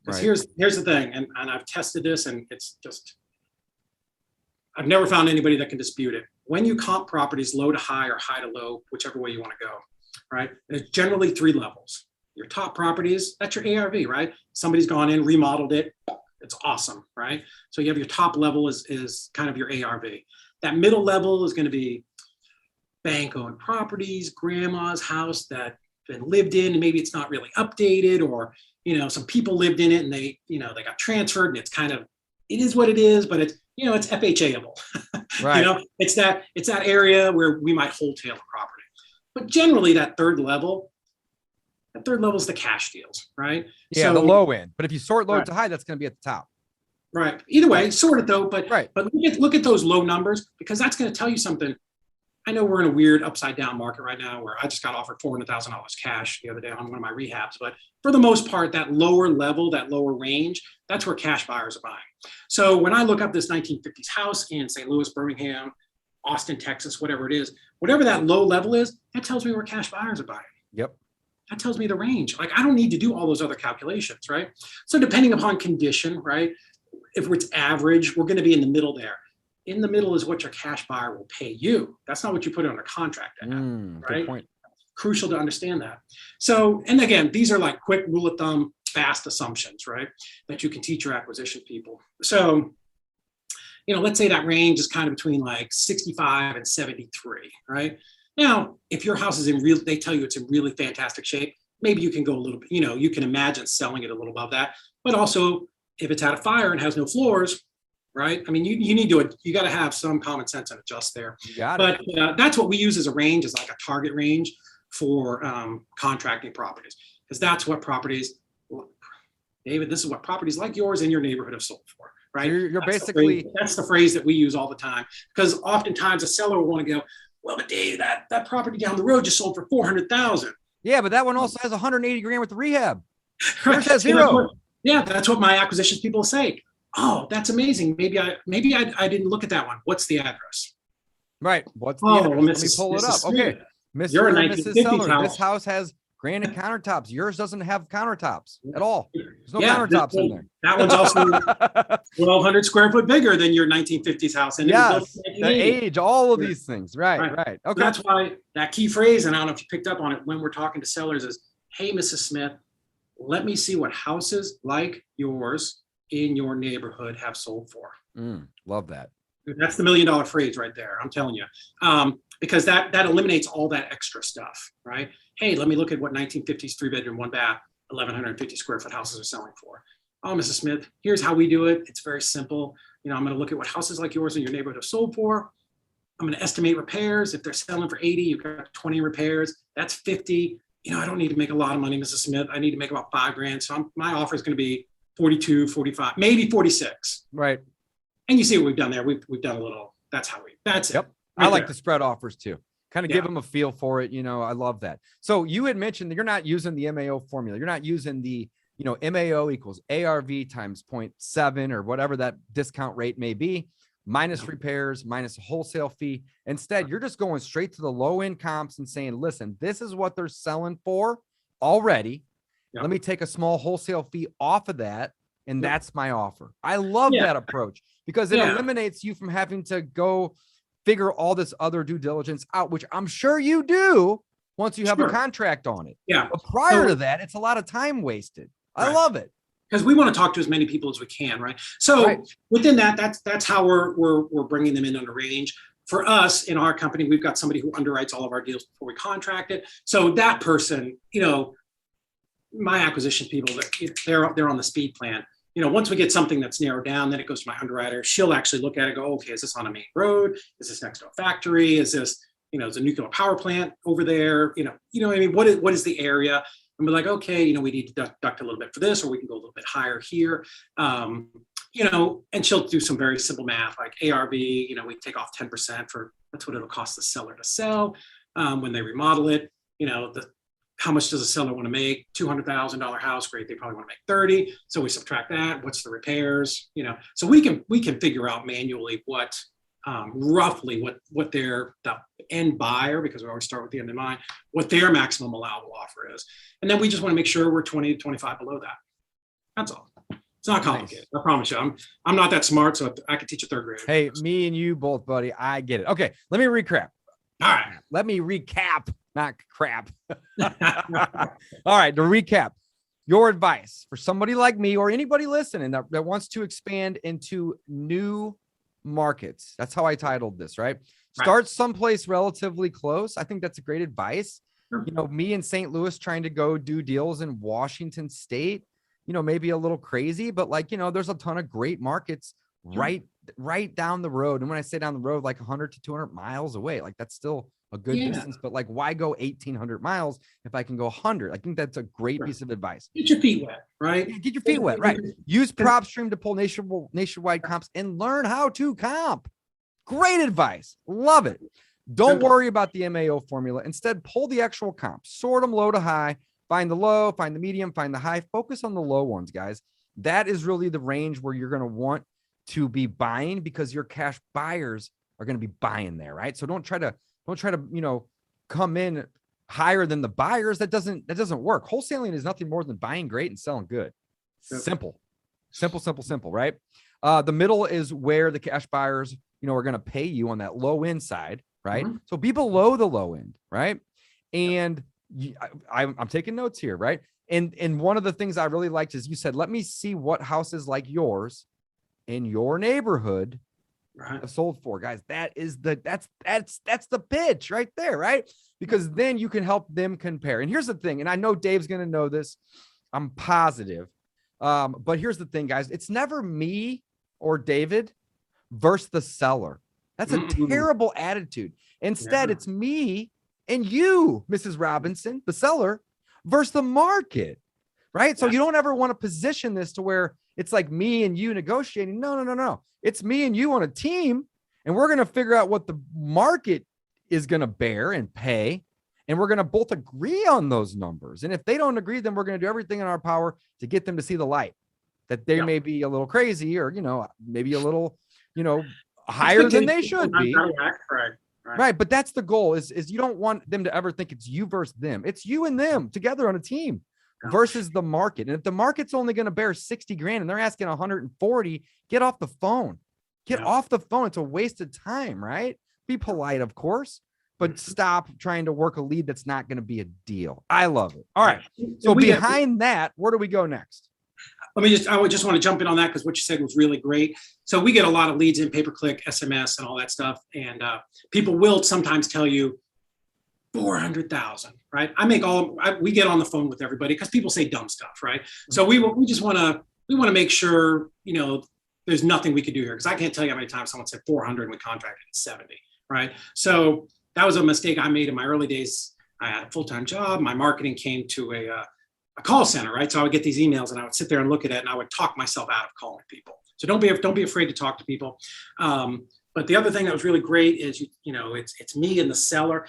Because here's the thing, and I've tested this, and it's just, I've never found anybody that can dispute it. When you comp properties low to high or high to low, whichever way you want to go, right? There's generally 3 levels. Your top properties, that's your ARV, right? Somebody's gone in, remodeled it. It's awesome, right? So you have your top level is kind of your ARV. That middle level is going to be bank-owned properties, grandma's house that been lived in, and maybe it's not really updated, or some people lived in it and they got transferred, and it's kind of, it is what it is, but it's it's FHA-able. Right. It's that area where we might wholesale a property. But generally that third level is the cash deals, right? Yeah, so, the low end. But if you sort low to high, that's going to be at the top. Right. Either way, sort it though. But but look at those low numbers, because that's going to tell you something. I know we're in a weird upside down market right now, where I just got offered $400,000 cash the other day on one of my rehabs. But for the most part, that lower level, that lower range, that's where cash buyers are buying. So when I look up this 1950s house in St. Louis, Birmingham, Austin, Texas, whatever it is, whatever that low level is, that tells me where cash buyers are buying. Yep. That tells me the range. Like, I don't need to do all those other calculations, right? So depending upon condition, right? If it's average, we're going to be in the middle there. In the middle is what your cash buyer will pay you. That's not what you put it on a contract at, right? Good point. Crucial to understand that. So, and again, these are like quick rule of thumb, fast assumptions, right? That you can teach your acquisition people. So, let's say that range is kind of between like 65 and 73, right? Now, if your house is they tell you it's in really fantastic shape, maybe you can go a little bit, you can imagine selling it a little above that. But also, if it's had a fire and has no floors, right? I mean, you got to have some common sense and adjust there. You got it. But that's what we use as a range, as like a target range for contracting properties, because that's what properties, David, this is what properties like yours in your neighborhood have sold for, right? So you're basically, that's the phrase that we use all the time, because oftentimes a seller will want to go, well, but Dave, that property down the road just sold for $400,000. Yeah, but that one also has 180 grand with the rehab. Right. Yours has zero. That's what my acquisitions people say. Oh, that's amazing. Maybe I didn't look at that one. What's the address? Right. What's the address? Let me pull it up. Okay. You're a and Mrs. Seller, house. this house has granite countertops. Yours doesn't have countertops at all. There's no countertops in there. That one's also 1,200 square foot bigger than your 1950s house. And yes, the age, all of these things. Right. Okay. That's why that key phrase, and I don't know if you picked up on it when we're talking to sellers, is, hey, Mrs. Smith, let me see what houses like yours in your neighborhood have sold for. Love that. That's the $1 million phrase right there. I'm telling you, because that eliminates all that extra stuff, right? Hey, let me look at what 1950s 3-bedroom, 1-bath, 1,150 square foot houses are selling for. Oh, Mrs. Smith, here's how we do it. It's very simple. I'm going to look at what houses like yours in your neighborhood have sold for. I'm going to estimate repairs. If they're selling for 80, you've got 20 repairs. That's 50. I don't need to make a lot of money, Mrs. Smith. I need to make about $5,000. So my offer is going to be 42, 45, maybe 46. Right. And you see what we've done there. We've done a little, that's it. Yep. Right I like there. the spread offers too. Kind of give them a feel for it. I love that. So you had mentioned that you're not using the MAO formula. You're not using the, MAO equals ARV times 0.7 or whatever that discount rate may be, minus repairs, minus a wholesale fee. Instead, you're just going straight to the low end comps and saying, listen, this is what they're selling for already. Let me take a small wholesale fee off of that. And that's my offer. I love that approach because it eliminates you from having to go figure all this other due diligence out, which I'm sure you do once you have a contract on it. Yeah. But prior to that, it's a lot of time wasted. I love it. Because we want to talk to as many people as we can, right? So within that, that's how we're bringing them in under range. For us in our company, we've got somebody who underwrites all of our deals before we contract it. So that person, my acquisition people, they're on the speed plan. Once we get something that's narrowed down, then it goes to my underwriter. She'll actually look at it and go, okay, is this on a main road? Is this next to a factory? Is this, is a nuclear power plant over there? What is the area? And we're like, okay, we need to deduct a little bit for this, or we can go a little bit higher here. And she'll do some very simple math like ARV, we take off 10% that's what it'll cost the seller to sell when they remodel it. How much does a seller want to make? $200,000 house, great. They probably want to make 30. So we subtract that. What's the repairs? So we can figure out manually what roughly what the end buyer, because we always start with the end in mind, what their maximum allowable offer is. And then we just want to make sure we're 20 to 25 below that. That's all. It's not complicated. Nice. I promise you. I'm not that smart, so I could teach a third grader. Hey, me and you both, buddy. I get it. Okay, let me recap. All right. Let me recap, not crap. All right, to recap, your advice for somebody like me or anybody listening that wants to expand into new markets. That's how I titled this, right? Start someplace relatively close. I think that's a great advice. Sure. Me in St. Louis trying to go do deals in Washington State, maybe a little crazy, but there's a ton of great markets right down the road. And when I say down the road, like 100 to 200 miles away, like that's still a good distance, but like, why go 1,800 miles if I can go 100? I think that's a great piece of advice. Get your feet wet, right? Get your feet wet, right? Use PropStream to pull nationwide comps and learn how to comp. Great advice. Love it. Don't worry about the MAO formula. Instead, pull the actual comps, sort them low to high, find the low, find the medium, find the high, focus on the low ones, guys. That is really the range where you're going to want to be buying because your cash buyers are going to be buying there, right? So don't try to, come in higher than the buyers. That doesn't work. Wholesaling is nothing more than buying great and selling good. Simple, right? The middle is where the cash buyers, are going to pay you on that low end side, right? Mm-hmm. So be below the low end, right? And I'm taking notes here, right? And one of the things I really liked is you said, let me see what houses like yours in your neighborhood have sold for, guys. That's the pitch right there, right? Because then you can help them compare. And here's the thing, and I know Dave's going to know this, I'm positive. But here's the thing, guys. It's never me or David versus the seller. That's a terrible attitude. Instead, it's me and you, Mrs. Robinson, the seller, versus the market, right? So you don't ever want to position this to where it's like me and you negotiating. No. It's me and you on a team, and we're going to figure out what the market is going to bear and pay, and we're going to both agree on those numbers. And if they don't agree, then we're going to do everything in our power to get them to see the light, that they may be a little crazy or, maybe a little, higher than they should be. Right. But that's the goal is you don't want them to ever think it's you versus them. It's you and them together on a team versus the market. And if the market's only going to bear 60 grand and they're asking 140, get off the phone. Get off the phone. It's a waste of time, right? Be polite, of course, but stop trying to work a lead that's not going to be a deal. I love it. All right. So behind that, where do we go next? I would just want to jump in on that because what you said was really great. So we get a lot of leads in pay-per-click, SMS, and all that stuff. And people will sometimes tell you 400,000, right? We get on the phone with everybody because people say dumb stuff, right? So we just want to make sure, there's nothing we could do here because I can't tell you how many times someone said 400 and we contracted at 70, right? So that was a mistake I made in my early days. I had a full-time job. My marketing came to a call center, right? So I would get these emails and I would sit there and look at it and I would talk myself out of calling people. So don't be afraid to talk to people. But the other thing that was really great is, it's me and the seller.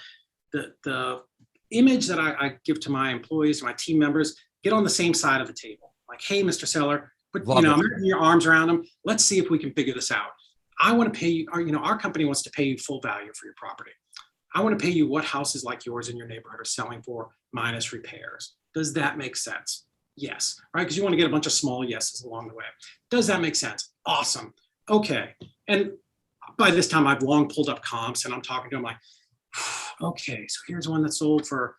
The image that I give to my employees, my team members, get on the same side of the table. Like, hey, Mr. Seller, I'm putting your arms around them. Let's see if we can figure this out. I want to pay you, our company wants to pay you full value for your property. I want to pay you what houses like yours in your neighborhood are selling for minus repairs. Does that make sense? Yes, right? Because you want to get a bunch of small yeses along the way. Does that make sense? Awesome. Okay. And by this time, I've long pulled up comps and I'm talking to them like, okay, so here's one that sold for,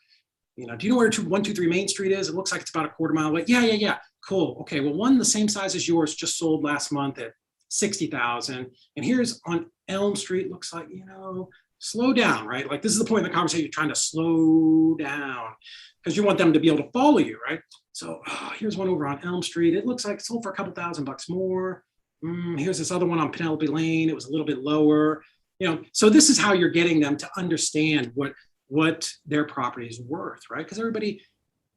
do you know where 123 Main Street is? It looks like it's about a quarter mile away. Yeah. Cool. Okay. Well, one the same size as yours just sold last month at 60,000. And here's on Elm Street, looks like, slow down, right? Like, this is the point in the conversation, you're trying to slow down because you want them to be able to follow you, right? So here's one over on Elm Street. It looks like it sold for a couple $1,000 more. Here's this other one on Penelope Lane. It was a little bit lower. So this is how you're getting them to understand what their property is worth, right? Because everybody,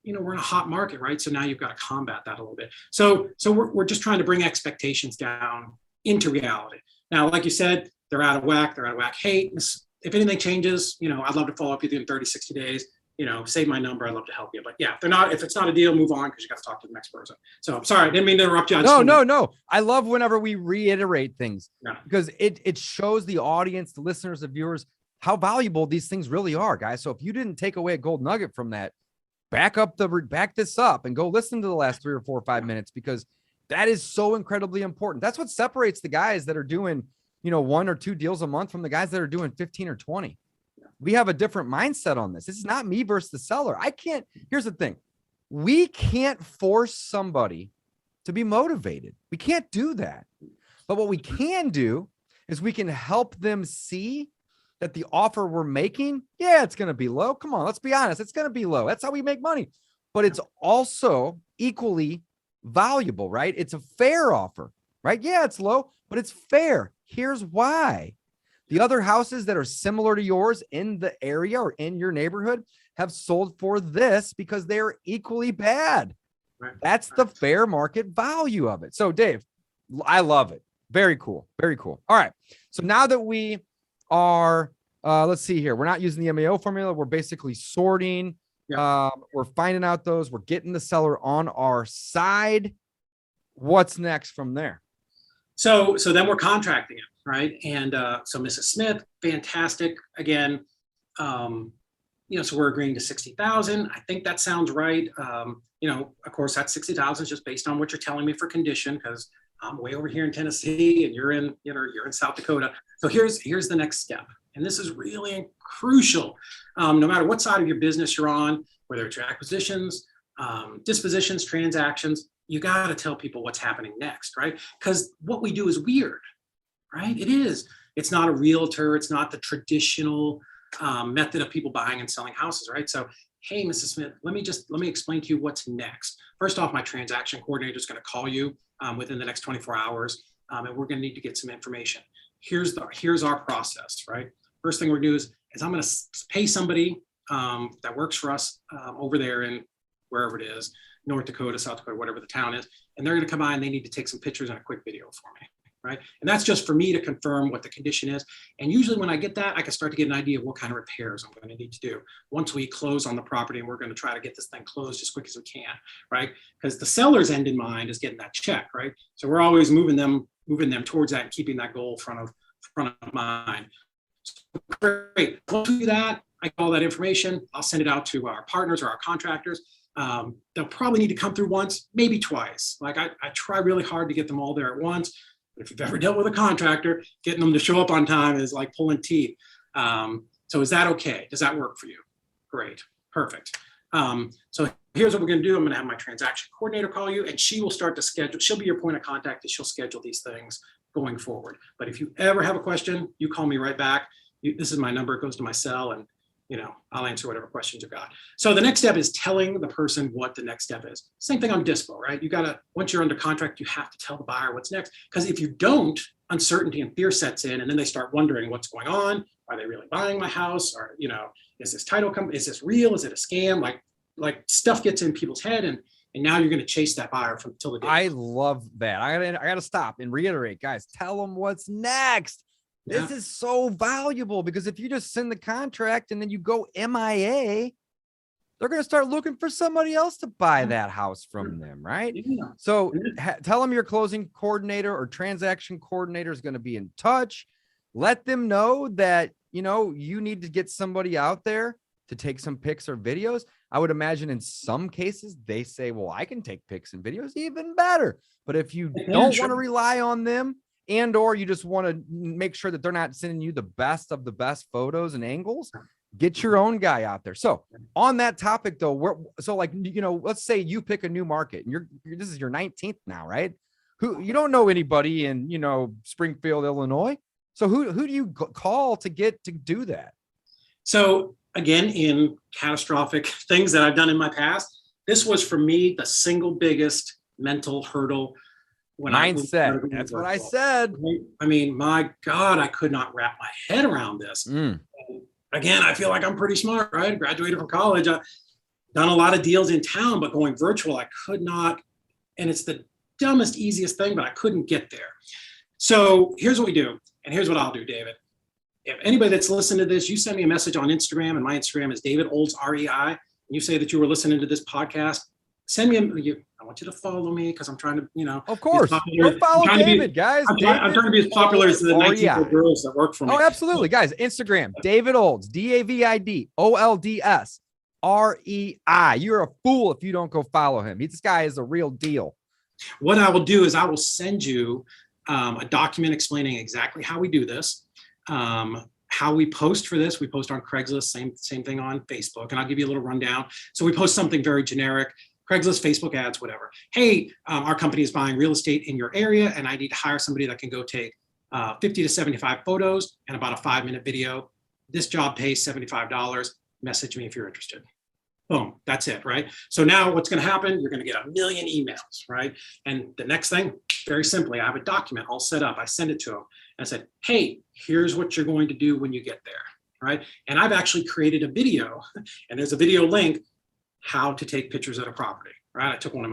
we're in a hot market, right? So now you've got to combat that a little bit. So we're just trying to bring expectations down into reality. Now, like you said, they're out of whack. Hey, if anything changes, I'd love to follow up with you in 30, 60 days. Save my number. I'd love to help you. But yeah, if it's not a deal, move on because you got to talk to the next person. So I'm sorry, I didn't mean to interrupt you. No. I love whenever we reiterate things because it shows the audience, the listeners, the viewers, how valuable these things really are, guys. So if you didn't take away a gold nugget from that, back this up and go listen to the last 3 or 4 or 5 minutes because that is so incredibly important. That's what separates the guys that are doing, 1 or 2 deals a month from the guys that are doing 15 or 20. We have a different mindset on this. This is not me versus the seller. Here's the thing. We can't force somebody to be motivated. We can't do that. But what we can do is we can help them see that the offer we're making, it's going to be low. Come on, let's be honest. It's going to be low. That's how we make money. But it's also equally valuable, right? It's a fair offer, right? Yeah, it's low, but it's fair. Here's why. The other houses that are similar to yours in the area or in your neighborhood have sold for this because they're equally bad. Right. That's the fair market value of it. So Dave, I love it. Very cool. Very cool. All right. So now that we are, let's see here. We're not using the MAO formula. We're basically sorting. Yeah. We're finding out those. We're getting the seller on our side. What's next from there? So then we're contracting it, right? And so Mrs. Smith, fantastic. Again, so we're agreeing to 60,000. I think that sounds right. Of course, that 60,000 is just based on what you're telling me for condition, because I'm way over here in Tennessee and you're in South Dakota. So here's the next step. And this is really crucial. No matter what side of your business you're on, whether it's your acquisitions, dispositions, transactions, you got to tell people what's happening next, right? Because what we do is weird, right? It is. It's not a realtor. It's not the traditional method of people buying and selling houses, right? So, hey, Mrs. Smith, let me explain to you what's next. First off, my transaction coordinator is going to call you within the next 24 hours, and we're going to need to get some information. Here's our process, right? First thing we're going to do is I'm going to pay somebody that works for us over there in wherever it is, North Dakota, South Dakota, whatever the town is, and they're going to come by and they need to take some pictures and a quick video for me, right? And that's just for me to confirm what the condition is. And usually when I get that, I can start to get an idea of what kind of repairs I'm going to need to do once we close on the property, and we're going to try to get this thing closed as quick as we can, right? Because the seller's end in mind is getting that check, right? So we're always moving them towards that and keeping that goal front of mind. So great. Once we do that, I get all that information. I'll send it out to our partners or our contractors. They'll probably need to come through once, maybe twice. Like I try really hard to get them all there at once. But if you've ever dealt with a contractor, getting them to show up on time is like pulling teeth. So is that okay? Does that work for you? Great, perfect. So here's what we're going to do. I'm going to have my transaction coordinator call you, and she will start to schedule. She'll be your point of contact, and she'll schedule these things going forward. But if you ever have a question, you call me right back. This is my number. It goes to my cell, and I'll answer whatever questions you've got. So the next step is telling the person what the next step is. Same thing on dispo, right? Once you're under contract, you have to tell the buyer what's next. Because if you don't, uncertainty and fear sets in, and then they start wondering what's going on. Are they really buying my house? Or, is this title company? Is this real? Is it a scam? Like stuff gets in people's head, and now you're going to chase that buyer till the day. I love that. I gotta stop and reiterate, guys. Tell them what's next. This is so valuable because if you just send the contract and then you go MIA, they're going to start looking for somebody else to buy that house from them, right? Yeah. So tell them your closing coordinator or transaction coordinator is going to be in touch. Let them know that, you need to get somebody out there to take some pics or videos. I would imagine in some cases they say, well, I can take pics and videos, even better. But if you don't want to rely on them or you just want to make sure that they're not sending you the best of the best photos and angles, get your own guy out there. So on that topic though, let's say you pick a new market and this is your 19th now, right? You don't know anybody in, Springfield, Illinois. So who do you call to get to do that? So again, in catastrophic things that I've done in my past, this was for me the single biggest mental hurdle. Mindset. That's what I said. I mean, my God, I could not wrap my head around this. Again, I feel like I'm pretty smart, right? I graduated from college. I've done a lot of deals in town, but going virtual, I could not. And it's the dumbest, easiest thing, but I couldn't get there. So here's what we do. And here's what I'll do, David. If anybody that's listening to this, you send me a message on Instagram, and my Instagram is David Olds, REI, and you say that you were listening to this podcast, send me I want you to follow me because I'm trying to, Of course. Go follow David, guys. I'm trying to be as popular as the 19-year-old girls that work for me. Oh, absolutely. Guys, Instagram, David Olds, DAVID OLDS REI. You're a fool if you don't go follow him. This guy is a real deal. What I will do is I will send you a document explaining exactly how we do this. How we post for this. We post on Craigslist, same thing on Facebook, and I'll give you a little rundown. So we post something very generic, Craigslist, Facebook ads, whatever. Hey, our company is buying real estate in your area, and I need to hire somebody that can go take 50 to 75 photos and about a 5-minute video. This job pays $75. Message me if you're interested. Boom, that's it, right? So now what's going to happen? You're going to get a million emails, right? And the next thing, very simply, I have a document all set up. I send it to them. I said, hey, here's what you're going to do when you get there, right? And I've actually created a video, and there's a video link, how to take pictures at a property, right? I took one of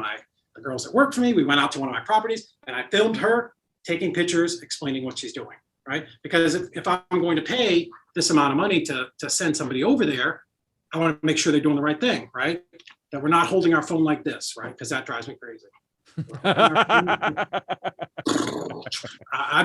the girls that work for me. We went out to one of my properties, and I filmed her taking pictures, explaining what she's doing, right? Because if I'm going to pay this amount of money to send somebody over there, I want to make sure they're doing the right thing, right? That we're not holding our phone like this, right? Because that drives me crazy.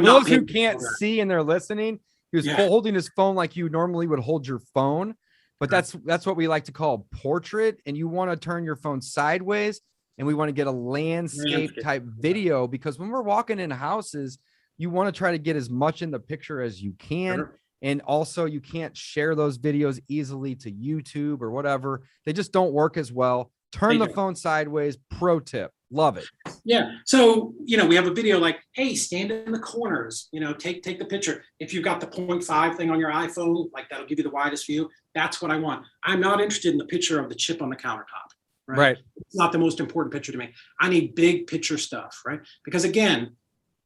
Those who can't see and they're listening, he was holding his phone like you normally would hold your phone, but that's what we like to call portrait. And you want to turn your phone sideways, and we want to get a landscape type video, because when we're walking in houses, you want to try to get as much in the picture as you can. Sure. And also, you can't share those videos easily to YouTube or whatever. They just don't work as well. Turn the phone sideways. Pro tip. Love it. Yeah. So, we have a video like, hey, stand in the corners, take the picture. If you've got the 0.5 thing on your iPhone, like that'll give you the widest view. That's what I want. I'm not interested in the picture of the chip on the countertop. Right. It's not the most important picture to me. I need big picture stuff. Right. Because again,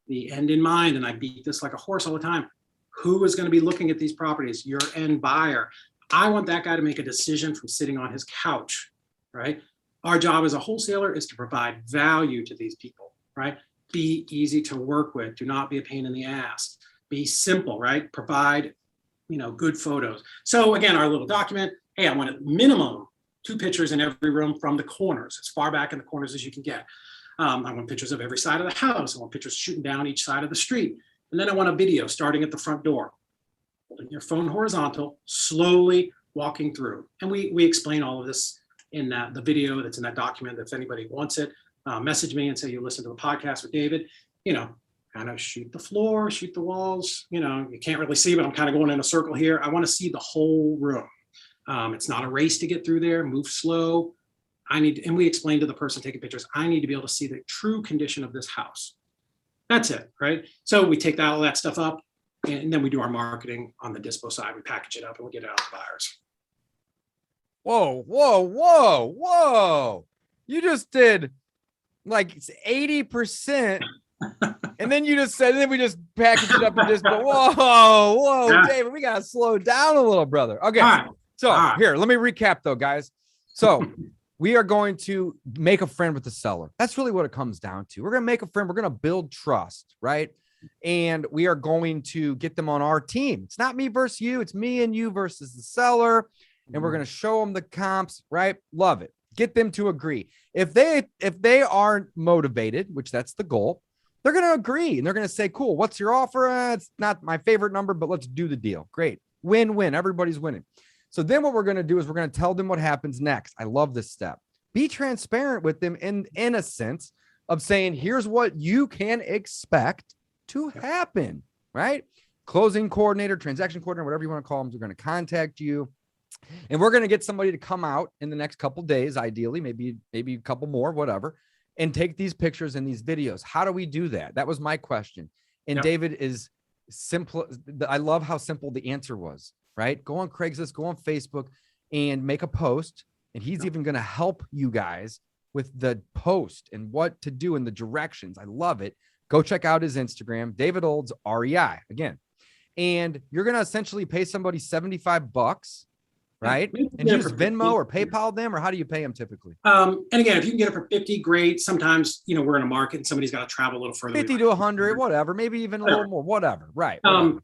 the end in mind, and I beat this like a horse all the time. Who is going to be looking at these properties? Your end buyer. I want that guy to make a decision from sitting on his couch, right? Our job as a wholesaler is to provide value to these people, right? Be easy to work with. Do not be a pain in the ass. Be simple, right? Provide, good photos. So again, our little document, hey, I want a minimum 2 pictures in every room from the corners, as far back in the corners as you can get. I want pictures of every side of the house. I want pictures shooting down each side of the street. And then I want a video starting at the front door, holding your phone horizontal, slowly walking through. And we explain all of this in the video that's in that document. If anybody wants it, message me and say you listen to the podcast with David. Kind of shoot the floor, shoot the walls. You can't really see, but I'm kind of going in a circle here. I want to see the whole room. It's not a race to get through there. Move slow. And we explain to the person taking pictures, I need to be able to see the true condition of this house. That's it, right? So we take all that stuff up, and then we do our marketing on the dispo side. We package it up and we get it out to buyers. Whoa. You just did like 80%. And then you just said, and then we just packaged it up and just go, whoa, yeah. David, we got to slow down a little, brother. Okay. Here, let me recap though, guys. So we are going to make a friend with the seller. That's really what it comes down to. We're going to make a friend. We're going to build trust, right? and we are going to get them on our team. It's not me versus you. It's me and you versus the seller. And we're going to show them the comps, right? Love it. Get them to agree. If they aren't motivated, which that's the goal, they're going to agree and they're going to say, cool, what's your offer? It's not my favorite number, but let's do the deal. Great. Win-win. Everybody's winning. So then what we're going to do is we're going to tell them what happens next. I love this step. Be transparent with them in a sense of saying, here's what you can expect to happen, right? Closing coordinator, transaction coordinator, whatever you want to call them, they're going to contact you. And we're going to get somebody to come out in the next couple of days, ideally, maybe a couple more, whatever, and take these pictures and these videos. How do we do that? That was my question. And David is simple. I love how simple the answer was, right? Go on Craigslist, go on Facebook and make a post. And he's even going to help you guys with the post and what to do in the directions. I love it. Go check out his Instagram, David Olds, REI again. And you're going to essentially pay somebody $75, right? And use Venmo or PayPal them, or how do you pay them typically? And again, if you can get it for 50, great. Sometimes, we're in a market and somebody's got to travel a little further. 50 to 100, whatever, maybe even a little more, whatever. Right. Whatever.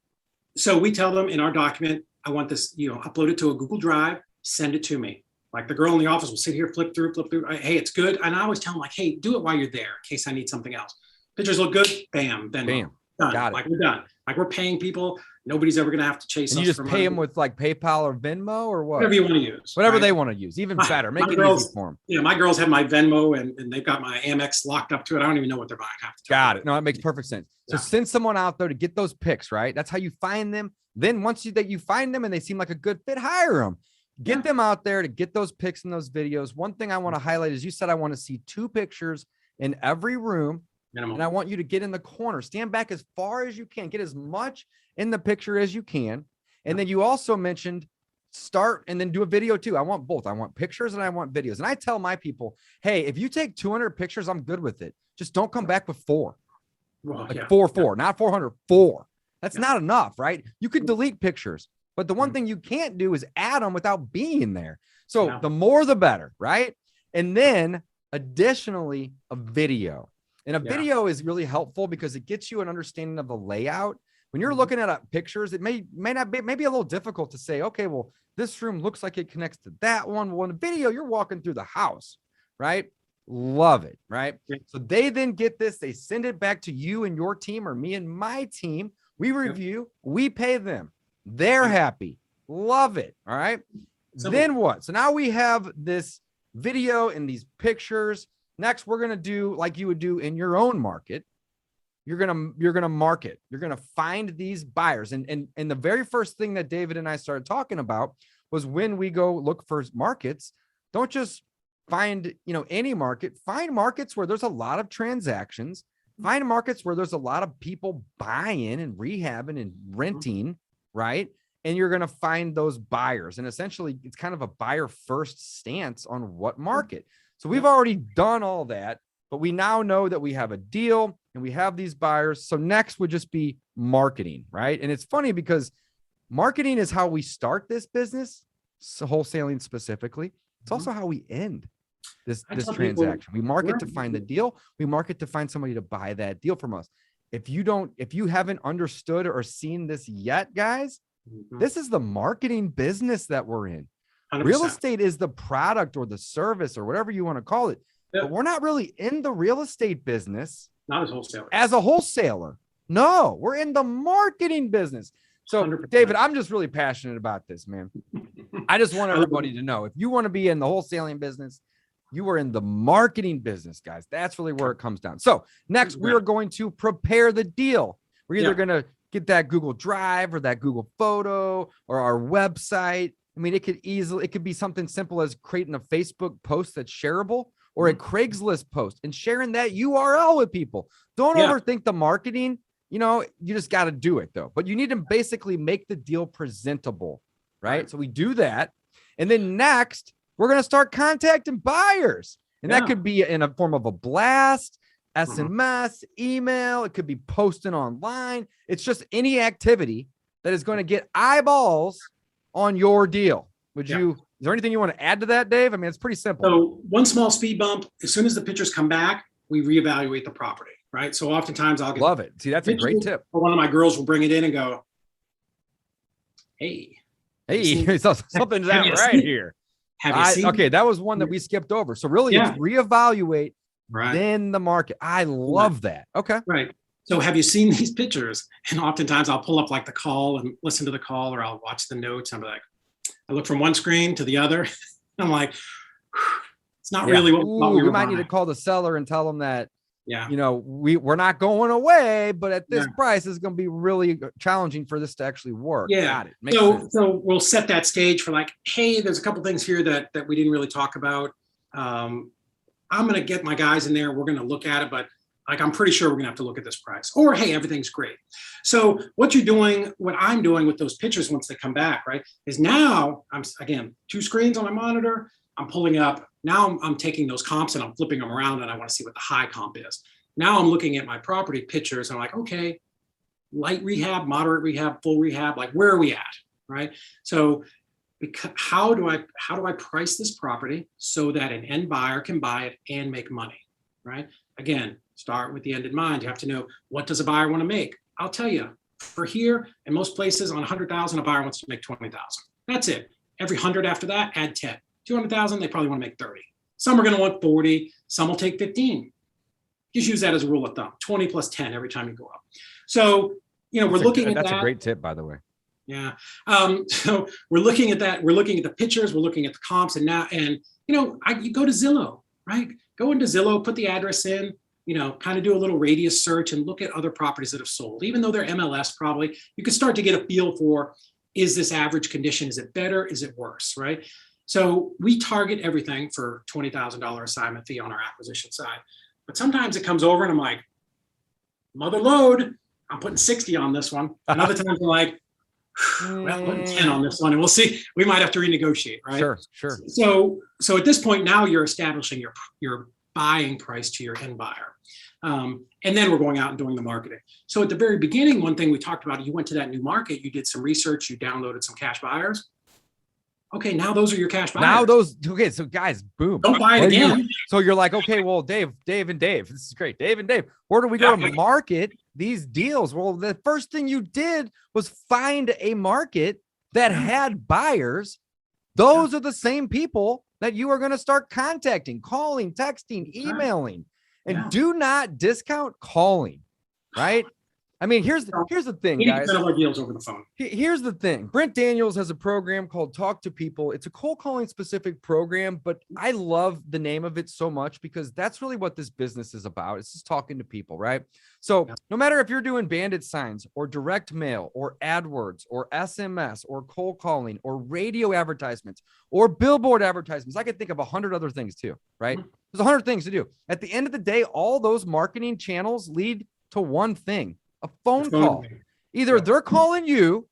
So we tell them in our document, I want this, upload it to a Google Drive, send it to me. Like the girl in the office will sit here, flip through. Hey, it's good. And I always tell them like, hey, do it while you're there in case I need something else. Pictures look good. Bam. Then bam. Done. Got it. Like we're done. Like we're paying people. Nobody's ever going to have to chase us. And you just pay them with like PayPal or Venmo or what? Whatever you want to use. Whatever they want to use. Even better. Make it easy for them. Yeah, my girls have my Venmo and they've got my Amex locked up to it. I don't even know what they're buying. Got it. No, it makes perfect sense. So send someone out there to get those pics, right? That's how you find them. Then once you find them and they seem like a good fit, hire them. Get them out there to get those pics and those videos. One thing I want to highlight is you said I want to see 2 pictures in every room. Minimum. And I want you to get in the corner, stand back as far as you can, get as much in the picture as you can. And then you also mentioned start and then do a video too. I want both. I want pictures and I want videos. And I tell my people, hey, if you take 200 pictures, I'm good with it. Just don't come back with 4. Well, like 4, not 400, 4. That's not enough, right? You could delete pictures, but the one thing you can't do is add them without being there. So the more, the better, right? And then additionally, a video. And a video is really helpful because it gets you an understanding of the layout. When you're looking at pictures, it may not be, maybe a little difficult to say, okay, well, this room looks like it connects to that one. Well, in the video, you're walking through the house, right? Love it, right? So they then get this, they send it back to you and your team or me and my team. We review, we pay them. They're happy. Love it. All right. Then what? So now we have this video and these pictures. Next, we're going to do like you would do in your own market. You're going to market. You're going to find these buyers. And the very first thing that David and I started talking about was when we go look for markets, don't just find, any market, find markets where there's a lot of transactions, find markets where there's a lot of people buying and rehabbing and renting, right? And you're going to find those buyers. And essentially it's kind of a buyer first stance on what market. So we've already done all that, but we now know that we have a deal and we have these buyers. So next would just be marketing, right? And it's funny because marketing is how we start this business, so wholesaling specifically. It's also how we end this transaction. We market to find the deal. We market to find somebody to buy that deal from us. If you haven't understood or seen this yet, guys, this is the marketing business that we're in. 100%. Real estate is the product or the service or whatever you want to call it. But we're not really in the real estate business. Not as wholesaler. As a wholesaler. No, we're in the marketing business. So 100%. David, I'm just really passionate about this, man. I just want everybody to know if you want to be in the wholesaling business, you are in the marketing business, guys. That's really where it comes down. So next, we are going to prepare the deal. We're either going to get that Google Drive or that Google Photo or our website. I mean, it could be something simple as creating a Facebook post that's shareable or a Craigslist post and sharing that URL with people. Don't overthink the marketing. You just got to do it though. But you need to basically make the deal presentable, right? So we do that. And then next, we're going to start contacting buyers. And that could be in a form of a blast, SMS, email. It could be posting online. It's just any activity that is going to get eyeballs on your deal. Is there anything you want to add to that, Dave? I mean, it's pretty simple. So one small speed bump, as soon as the pictures come back, we reevaluate the property. right? So oftentimes I'll get love it. See, that's a great tip. Or one of my girls will bring it in and go, hey, something's not right here. Have you seen? Okay, that was one that we skipped over. So really, it's reevaluate, then the market. I love that. Okay, right. So have you seen these pictures? And oftentimes I'll pull up like the call and listen to the call, or I'll watch the notes. I'm like, I look from one screen to the other. I'm like, it's not really what we might need to call the seller and tell them that, yeah, you know, we're not going away, but at this price is going to be really challenging for this to actually work. Yeah. Got it. So we'll set that stage for like, hey, there's a couple things here that we didn't really talk about. I'm going to get my guys in there. We're going to look at it, but like, I'm pretty sure we're going to have to look at this price, or, hey, everything's great. So what I'm doing with those pictures once they come back, right, is now I'm, again, 2 screens on my monitor. I'm pulling up. Now I'm taking those comps and I'm flipping them around, and I want to see what the high comp is. Now I'm looking at my property pictures and I'm like, okay, light rehab, moderate rehab, full rehab, like where are we at, right? So how do I price this property so that an end buyer can buy it and make money, right? Again, start with the end in mind. You have to know, what does a buyer want to make? I'll tell you, for here, in most places on 100,000, a buyer wants to make 20,000. That's it. Every 100 after that, add 10. 200,000, they probably want to make 30. Some are going to want 40. Some will take 15. Just use that as a rule of thumb. 20 plus 10 every time you go up. So, you know, we're looking at that. That's a great tip, by the way. Yeah. So we're looking at that. We're looking at the pictures. We're looking at the comps, and you know, you go to Zillow, right? Go into Zillow, put the address in, you know, kind of do a little radius search and look at other properties that have sold. Even though they're MLS, probably you can start to get a feel for, is this average condition? Is it better? Is it worse? Right? So we target everything for $20,000 assignment fee on our acquisition side. But sometimes it comes over and I'm like, mother load, I'm putting 60 on this one. And other times I'm like, well, I'm putting 10 on this one, and we'll see. We might have to renegotiate, right? Sure. So at this point now you're establishing your buying price to your end buyer. And then we're going out and doing the marketing. So at the very beginning, one thing we talked about, you went to that new market, you did some research, you downloaded some cash buyers. Okay, now those are your cash buyers. So guys, boom. Don't buy it again. So you're like, okay, well, Dave, this is great. Dave and Dave, where do we go to market these deals? Well, the first thing you did was find a market that had buyers. Those are the same people that you are going to start contacting, calling, texting, emailing, and do not discount calling, right? I mean, here's the thing, guys. 80% of our deals over the phone. Here's the thing. Brent Daniels has a program called Talk to People. It's a cold calling specific program, but I love the name of it so much because that's really what this business is about. It's just talking to people, right? So no matter if you're doing bandit signs or direct mail or AdWords or SMS or cold calling or radio advertisements or billboard advertisements, I could think of 100 other things too, right? There's 100 things to do. At the end of the day, all those marketing channels lead to one thing. A phone call. Either they're calling you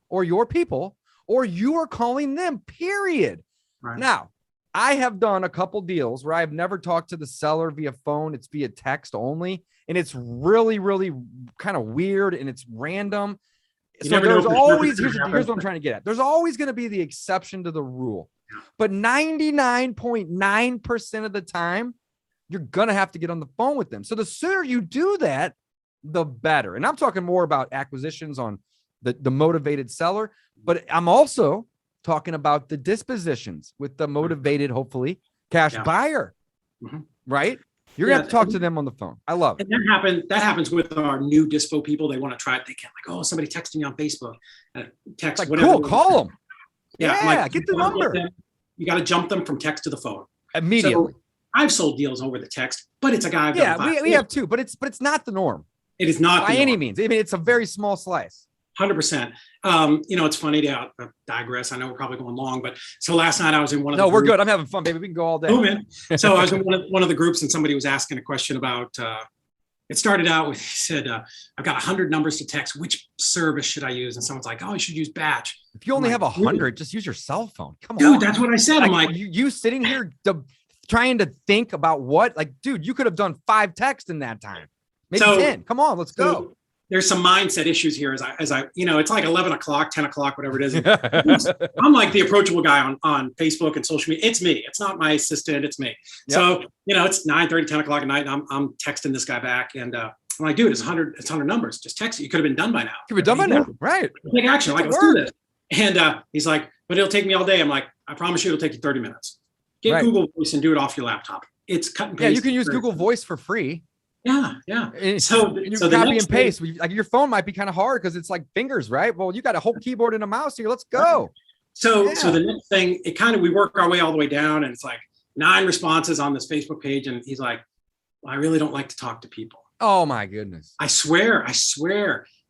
or your people, or you are calling them, period. Right. Now, I have done a couple deals where I've never talked to the seller via phone. It's via text only. And it's really, really kind of weird and it's random. So there's always, here's what I'm trying to get at. There's always going to be the exception to the rule. But 99.9% of the time, you're going to have to get on the phone with them. So the sooner you do that, the better. And I'm talking more about acquisitions on the motivated seller, but I'm also talking about the dispositions with the motivated, hopefully, cash buyer, right? You're gonna have to talk to them on the phone. I love it. And that happens with our new dispo people. They want to try it. They can't, like, oh, somebody texted me on Facebook. Text, like, whatever. Cool, call them. Yeah, like, get the number. You got to jump them from text to the phone immediately. So I've sold deals over the text, but it's a guy. We have too, but it's not the norm. It is not by any means. I mean, it's a very small slice. 100%. You know, it's funny to digress. I know we're probably going long, but so last night I was in one of the No, we're good. I'm having fun, baby. We can go all day. Oh, man. So I was in one of the groups and somebody was asking a question about, it started out with, he said, I've got 100 numbers to text. Which service should I use? And someone's like, oh, you should use Batch. If you only have 100, just use your cell phone. Come on. Dude, that's what I said. I'm like, you sitting here trying to think about what, like, dude, you could have done 5 texts in that time. Maybe 10. Come on, let's go. there's some mindset issues here as I, it's like 11 o'clock, 10 o'clock, whatever it is. I'm like the approachable guy on Facebook and social media. It's me. It's not my assistant. It's me. Yep. So, it's 9:30, 10 o'clock at night. And I'm texting this guy back, and I'm like, dude, it's 100 numbers. Just text it. You could have been done by now. Could be done by now. Right. Take action. Like, let's do this. And he's like, but it'll take me all day. I'm like, I promise you it'll take you 30 minutes. Get Google Voice and do it off your laptop. It's cut and paste. Yeah, you can use Google Voice for free. Yeah. So copy and paste. Like your phone might be kind of hard because it's like fingers, right? Well, you got a whole keyboard and a mouse here. Let's go. So the next thing, we work our way all the way down, and it's like 9 responses on this Facebook page, and he's like, well, I really don't like to talk to people. Oh my goodness. I swear.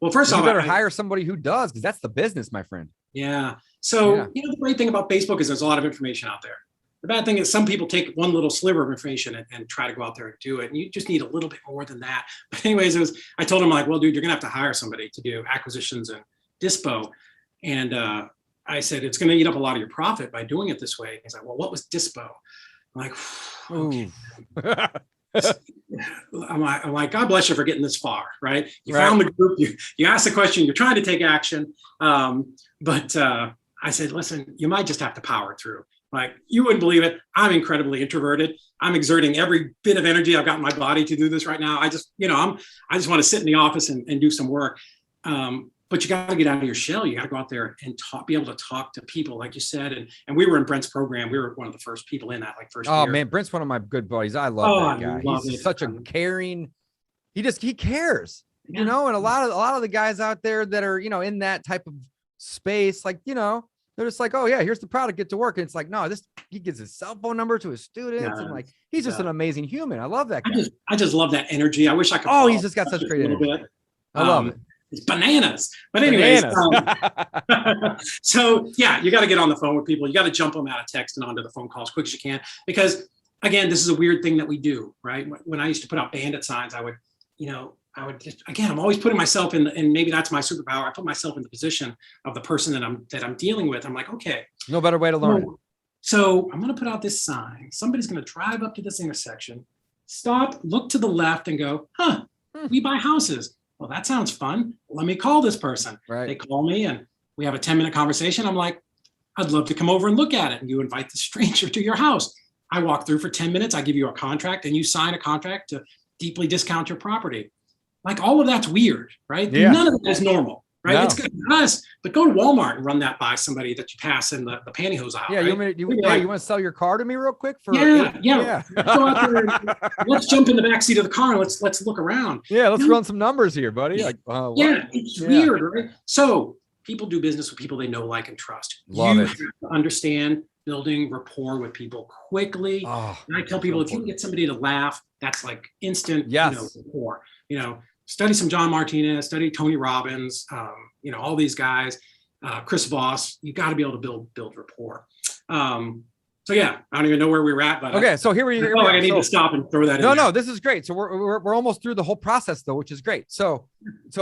Well, first off, you better hire somebody who does, because that's the business, my friend. Yeah. So the great thing about Facebook is there's a lot of information out there. The bad thing is some people take one little sliver of information and try to go out there and do it. And you just need a little bit more than that. But anyways, I told him, like, well, dude, you're going to have to hire somebody to do acquisitions and dispo. And I said, it's going to eat up a lot of your profit by doing it this way. He's like, well, what was dispo? I'm like, okay. I'm like, God bless you for getting this far, right? You found the group, you asked the question, you're trying to take action. But I said, listen, you might just have to power through. Like, you wouldn't believe it. I'm incredibly introverted. I'm exerting every bit of energy I've got in my body to do this right now. I just, I just want to sit in the office and do some work. But you got to get out of your shell. You got to go out there and be able to talk to people, like you said. And we were in Brent's program. We were one of the first people in that, first year. Oh man, Brent's one of my good buddies. I love that guy. He's such a caring. He cares, and a lot of the guys out there that are, in that type of space, they're just like, oh yeah, here's the product, get to work. And it's like, no, he gives his cell phone number to his students, and he's just an amazing human. I love that guy. I just love that energy. I wish I could. Oh, he's just got such great energy. I love it. It's bananas. But anyways, so yeah, you got to get on the phone with people. You got to jump them out of text and onto the phone call as quick as you can, because again, this is a weird thing that we do, right? When I used to put out bandit signs, I would just, again, I'm always putting myself in, and maybe that's my superpower. I put myself in the position of the person that I'm dealing with. I'm like, okay, no better way to learn it. So I'm going to put out this sign. Somebody's going to drive up to this intersection, stop, look to the left, and go, we buy houses. Well, that sounds fun. Let me call this person. Right. They call me, and we have a 10-minute conversation. I'm like, I'd love to come over and look at it. And you invite the stranger to your house. I walk through for 10 minutes. I give you a contract, and you sign a contract to deeply discount your property. Like, all of that's weird, right? Yeah. None of that is normal, right? No. It's good for us, but go to Walmart and run that by somebody that you pass in the pantyhose aisle. Yeah, right? you want to sell your car to me real quick? Yeah. Go out there and let's jump in the back seat of the car and let's look around. Yeah, let's run some numbers here, buddy. Like, it's weird, right? So people do business with people they know, like, and trust. Love you it. have to understand building rapport with people quickly. And I tell people, if you can get somebody to laugh, that's like instant rapport. Study some John Martinez, study Tony Robbins, all these guys, Chris Voss. You got to be able to build rapport. So yeah, I don't even know where we were at, but okay. So here we are. I need to stop and throw that in. No, this is great. So we're almost through the whole process though, which is great. So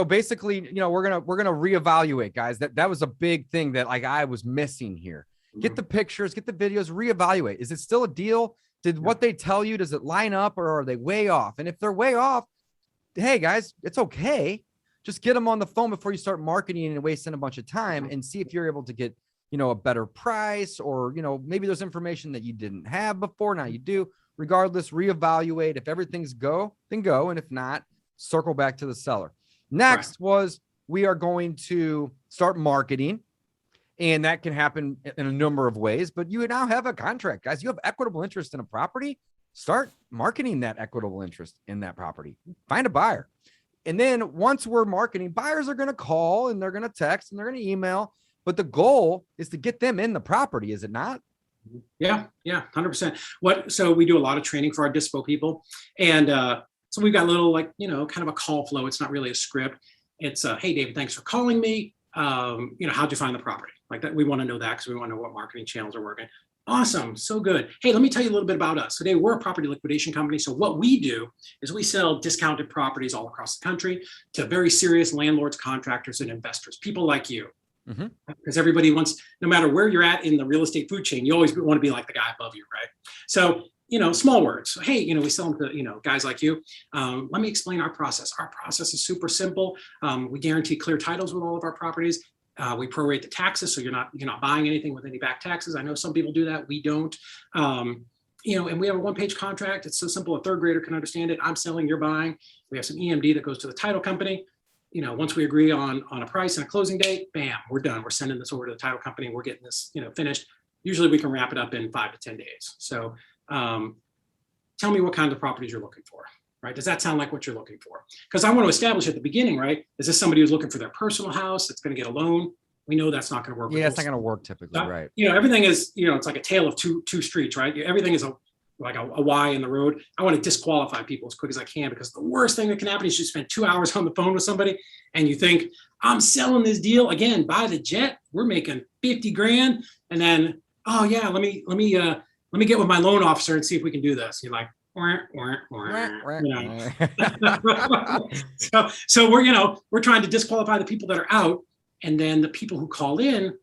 basically, we're gonna reevaluate, guys. That was a big thing that I was missing here. Get the pictures, get the videos, reevaluate. Is it still a deal? Did what they tell you, does it line up, or are they way off? And if they're way off, hey guys, it's okay. Just get them on the phone before you start marketing and wasting a bunch of time, and see if you're able to get, a better price, or, maybe there's information that you didn't have before. Now you do. Regardless, reevaluate. If everything's go, then go. And if not, circle back to the seller. Next was, we are going to start marketing, and that can happen in a number of ways, but you now have a contract, guys. You have equitable interest in a property. Start marketing that equitable interest in that property. Find a buyer. And then once we're marketing, buyers are going to call, and they're going to text, and they're going to email. But the goal is to get them in the property, is it not? Yeah, 100%. So we do a lot of training for our dispo people. And so we've got a little, kind of a call flow. It's not really a script. It's, hey, David, thanks for calling me. How'd you find the property? Like that. We want to know that, because we want to know what marketing channels are working. Awesome. So good. Hey, let me tell you a little bit about us. Today, we're a property liquidation company. So what we do is we sell discounted properties all across the country to very serious landlords, contractors, and investors, people like you. Because everybody wants, no matter where you're at in the real estate food chain, you always want to be like the guy above you, right? So small words. Hey, we sell them to, guys like you. Let me explain our process. Our process is super simple. We guarantee clear titles with all of our properties. We prorate the taxes, so you're not buying anything with any back taxes. I know some people do that. We don't. And we have a one-page contract. It's so simple a third grader can understand it. I'm selling, you're buying. We have some EMD that goes to the title company. Once we agree on a price and a closing date, bam, we're done. We're sending this over to the title company. We're getting this, finished. Usually we can wrap it up in 5 to 10 days. So tell me what kind of properties you're looking for, right? Does that sound like what you're looking for? Because I want to establish at the beginning, right? Is this somebody who's looking for their personal house that's going to get a loan? We know that's not going to work. Yeah, it's not going to work typically, right? Everything is, it's like a tale of two streets, right? Everything is like a Y in the road. I want to disqualify people as quick as I can, because the worst thing that can happen is you spend 2 hours on the phone with somebody and you think, I'm selling this deal again, buy the jet. We're making 50 grand. And then, oh yeah, let me get with my loan officer and see if we can do this. You're like, so we're trying to disqualify the people that are out, and then the people who call in,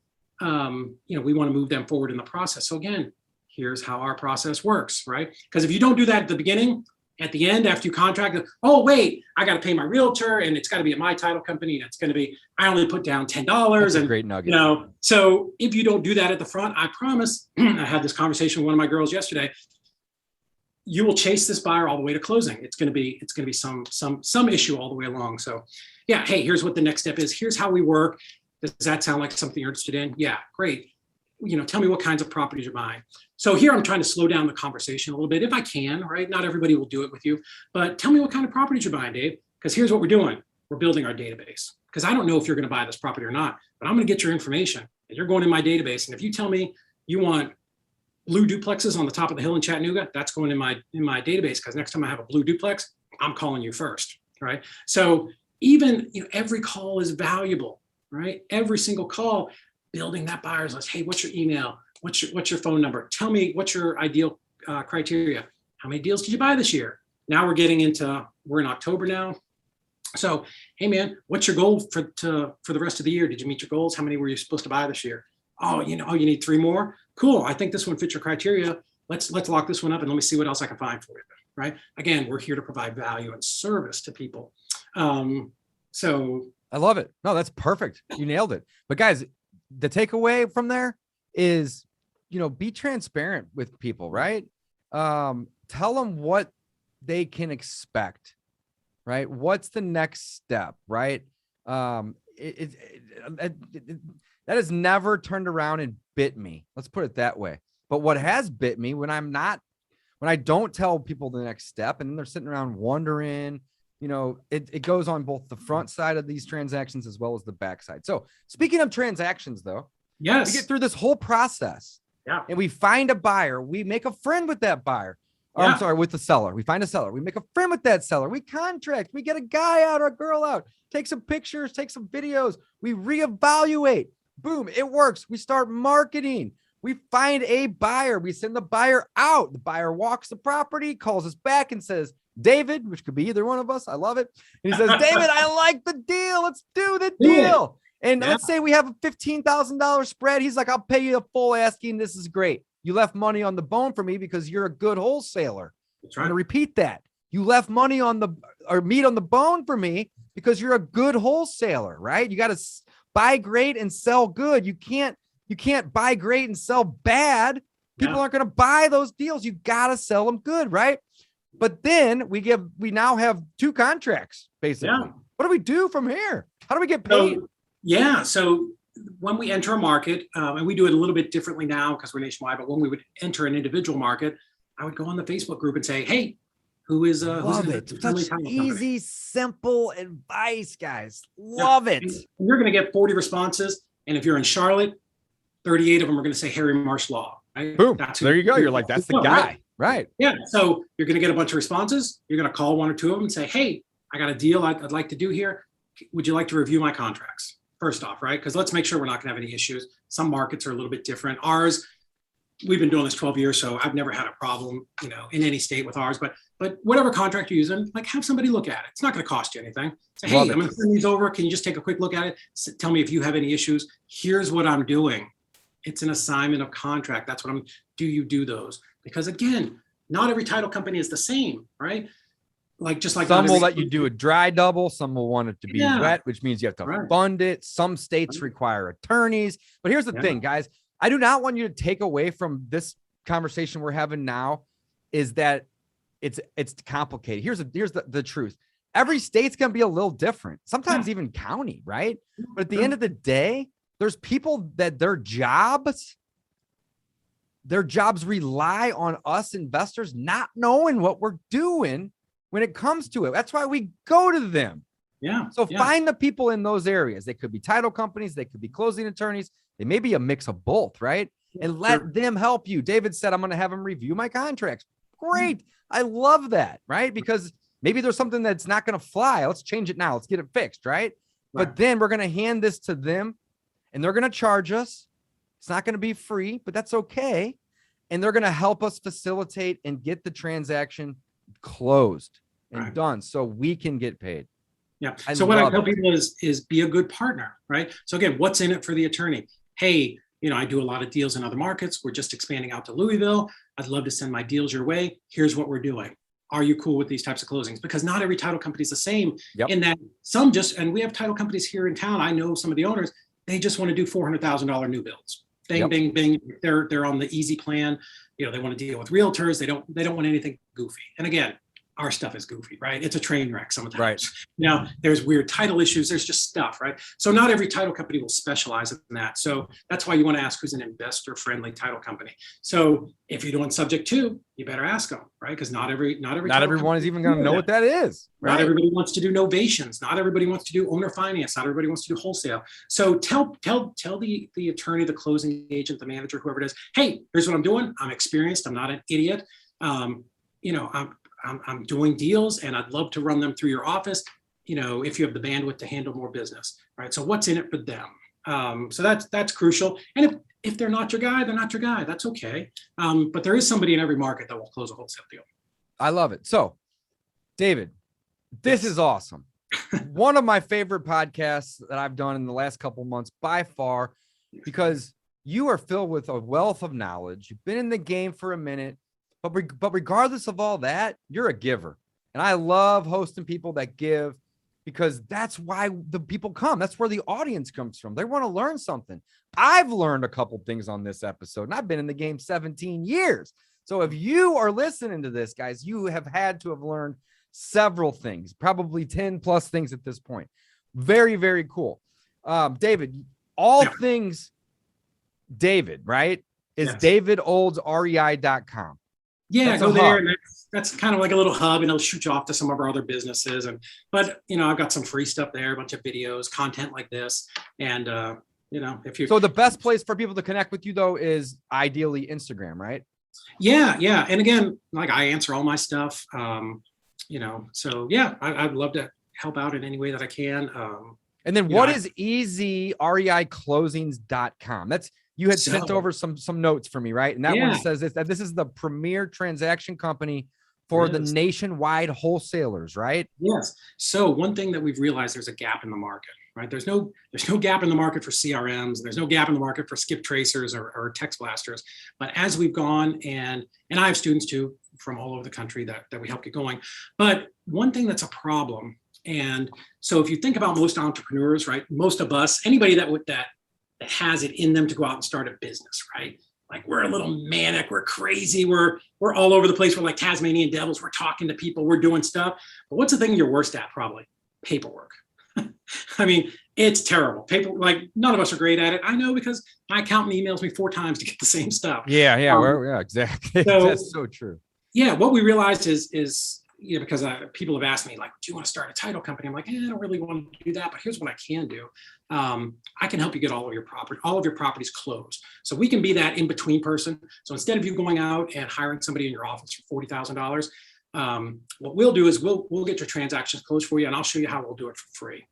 we want to move them forward in the process. So again, here's how our process works, right? Because if you don't do that at the beginning, at the end, after you contract, oh wait, I got to pay my realtor, and it's got to be at my title company, and it's going to be, I only put down $10. That's a great nugget. So if you don't do that at the front, I promise, I had this conversation with one of my girls yesterday, you will chase this buyer all the way to closing. It's going to be some issue all the way along. So yeah, hey, here's what the next step is. Here's how we work. Does that sound like something you're interested in? Yeah, great. Tell me what kinds of properties you're buying. So here I'm trying to slow down the conversation a little bit if I can, right? Not everybody will do it with you, but tell me what kind of properties you're buying, Dave, because here's what we're doing. We're building our database, because I don't know if you're going to buy this property or not, but I'm going to get your information and you're going in my database. And if you tell me you want blue duplexes on the top of the hill in Chattanooga, that's going in my database, because next time I have a blue duplex, I'm calling you first, right? So even, every call is valuable, right? Every single call, building that buyer's list. Hey, what's your email? What's your phone number? Tell me what's your ideal criteria. How many deals did you buy this year? Now we're in October now. So, hey man, what's your goal for the rest of the year? Did you meet your goals? How many were you supposed to buy this year? Oh, you need 3 more? Cool. I think this one fits your criteria. Let's lock this one up and let me see what else I can find for you, right? Again, we're here to provide value and service to people. So I love it. No, that's perfect. You nailed it. But guys, the takeaway from there is, be transparent with people, right? Tell them what they can expect, right? What's the next step, right? That has never turned around and bit me. Let's put it that way. But what has bit me when I don't tell people the next step, and then they're sitting around wondering, it goes on both the front side of these transactions as well as the back side. So speaking of transactions though, yes, we get through this whole process, and we find a buyer, we make a friend with that buyer. With the seller. We find a seller. We make a friend with that seller. We contract. We get a guy out or a girl out. Take some pictures. Take some videos. We reevaluate. Boom. It works. We start marketing. We find a buyer. We send the buyer out. The buyer walks the property, calls us back and says, David, which could be either one of us. I love it. And he says, David, I like the deal. Let's do the deal. And let's say we have a $15,000 spread. He's like, I'll pay you the full asking. This is great. You left money on the bone for me because you're a good wholesaler. That's right. I'm going to repeat that. You left money meat on the bone for me because you're a good wholesaler, right? You got to buy great and sell good. You can't buy great and sell bad. People aren't going to buy those deals. You got to sell them good, right? But then we now have 2 contracts basically. Yeah. What do we do from here? How do we get paid? So when we enter a market, and we do it a little bit differently now because we're nationwide, but when we would enter an individual market, I would go on the Facebook group and say, hey, who's it? Such easy, simple advice, guys. Love it. And you're going to get 40 responses. And if you're in Charlotte, 38 of them are going to say Harry Marsh Law. Right? Boom. There you go. You're like, that's the guy. Right. Yeah. So you're going to get a bunch of responses. You're going to call 1 or 2 of them and say, hey, I got a deal I'd like to do here. Would you like to review my contracts? First off, right? Because let's make sure we're not going to have any issues. Some markets are a little bit different. Ours, we've been doing this 12 years, so I've never had a problem, in any state with ours. But whatever contract you're using, like have somebody look at it. It's not going to cost you anything. Say, hey, I'm going to send these over. Can you just take a quick look at it? Tell me if you have any issues. Here's what I'm doing. It's an assignment of contract. That's what do you do those? Because again, not every title company is the same, right? Like just like some will let you do a dry double, some will want it to be Yeah. wet, which means you have to Right. fund it. Some states require attorneys. But here's the thing, guys. I do not want you to take away from this conversation we're having now is that it's complicated. Here's the truth. Every state's going to be a little different, sometimes even county, right? But at the end of the day, there's people that their jobs rely on us investors not knowing what we're doing when it comes to it. That's why we go to them. Yeah. So find the people in those areas. They could be title companies. They could be closing attorneys. They may be a mix of both, right? And let them help you. David said, I'm going to have them review my contracts. Great. I love that, right? Because maybe there's something that's not going to fly. Let's change it now. Let's get it fixed, right? But then we're going to hand this to them and they're going to charge us. It's not going to be free, but that's okay. And they're going to help us facilitate and get the transaction closed and done so we can get paid. Yeah. So what I tell people is be a good partner, right? So again, what's in it for the attorney? Hey, I do a lot of deals in other markets. We're just expanding out to Louisville. I'd love to send my deals your way. Here's what we're doing. Are you cool with these types of closings? Because not every title company is the same in that some and we have title companies here in town. I know some of the owners, they just want to do $400,000 new builds. Bing, bing, bing. They're on the easy plan. They want to deal with realtors. They don't want anything goofy. And again, our stuff is goofy, right? It's a train wreck sometimes. Right. Now, there's weird title issues. There's just stuff, right? So not every title company will specialize in that. So that's why you want to ask who's an investor-friendly title company. So if you're doing subject to, you better ask them, right? Because not everyone is even going to know what that is. Right? Not everybody wants to do novations. Not everybody wants to do owner finance. Not everybody wants to do wholesale. So tell the attorney, the closing agent, the manager, whoever it is, hey, here's what I'm doing. I'm experienced. I'm not an idiot. I'm doing deals and I'd love to run them through your office, if you have the bandwidth to handle more business, right? So what's in it for them? So that's crucial. And if they're not your guy, they're not your guy. That's okay. But there is somebody in every market that will close a wholesale deal. I love it. So David, this is awesome. One of my favorite podcasts that I've done in the last couple of months by far, because you are filled with a wealth of knowledge. You've been in the game for a minute. But regardless of all that, you're a giver. And I love hosting people that give because that's why the people come. That's where the audience comes from. They want to learn something. I've learned a couple things on this episode, and I've been in the game 17 years. So if you are listening to this, guys, you have had to have learned several things, probably 10 plus things at this point. Very, very cool. David, all things David, right? Is davidoldrei.com. Yeah, go there. And that's kind of like a little hub, and it'll shoot you off to some of our other businesses. But I've got some free stuff there, a bunch of videos, content like this. And, if you. So the best place for people to connect with you, though, is ideally Instagram, right? Yeah. Yeah. And again, like I answer all my stuff, so yeah, I'd love to help out in any way that I can. And then what is easyreiclosings.com? You had sent over some notes for me, right? And that one says that this is the premier transaction company for the nationwide wholesalers, right? Yes. So one thing that we've realized, there's a gap in the market, right? There's no gap in the market for CRMs. There's no gap in the market for skip tracers or text blasters. But as we've gone, and I have students too from all over the country that we help get going. But one thing that's a problem, and so if you think about most entrepreneurs, right? Most of us, anybody that has it in them to go out and start a business, right? Like we're a little manic, we're crazy, we're all over the place. We're like Tasmanian devils. We're talking to people, we're doing stuff. But what's the thing you're worst at? Probably paperwork. I mean, it's terrible. Like none of us are great at it. I know because my accountant emails me 4 times to get the same stuff. Yeah, exactly. So, that's so true. Yeah, what we realized is because people have asked me, like, do you want to start a title company? I'm like, I don't really want to do that, but here's what I can do. I can help you get all of your properties closed. So we can be that in-between person. So instead of you going out and hiring somebody in your office for $40,000, what we'll do is we'll get your transactions closed for you, and I'll show you how we'll do it for free.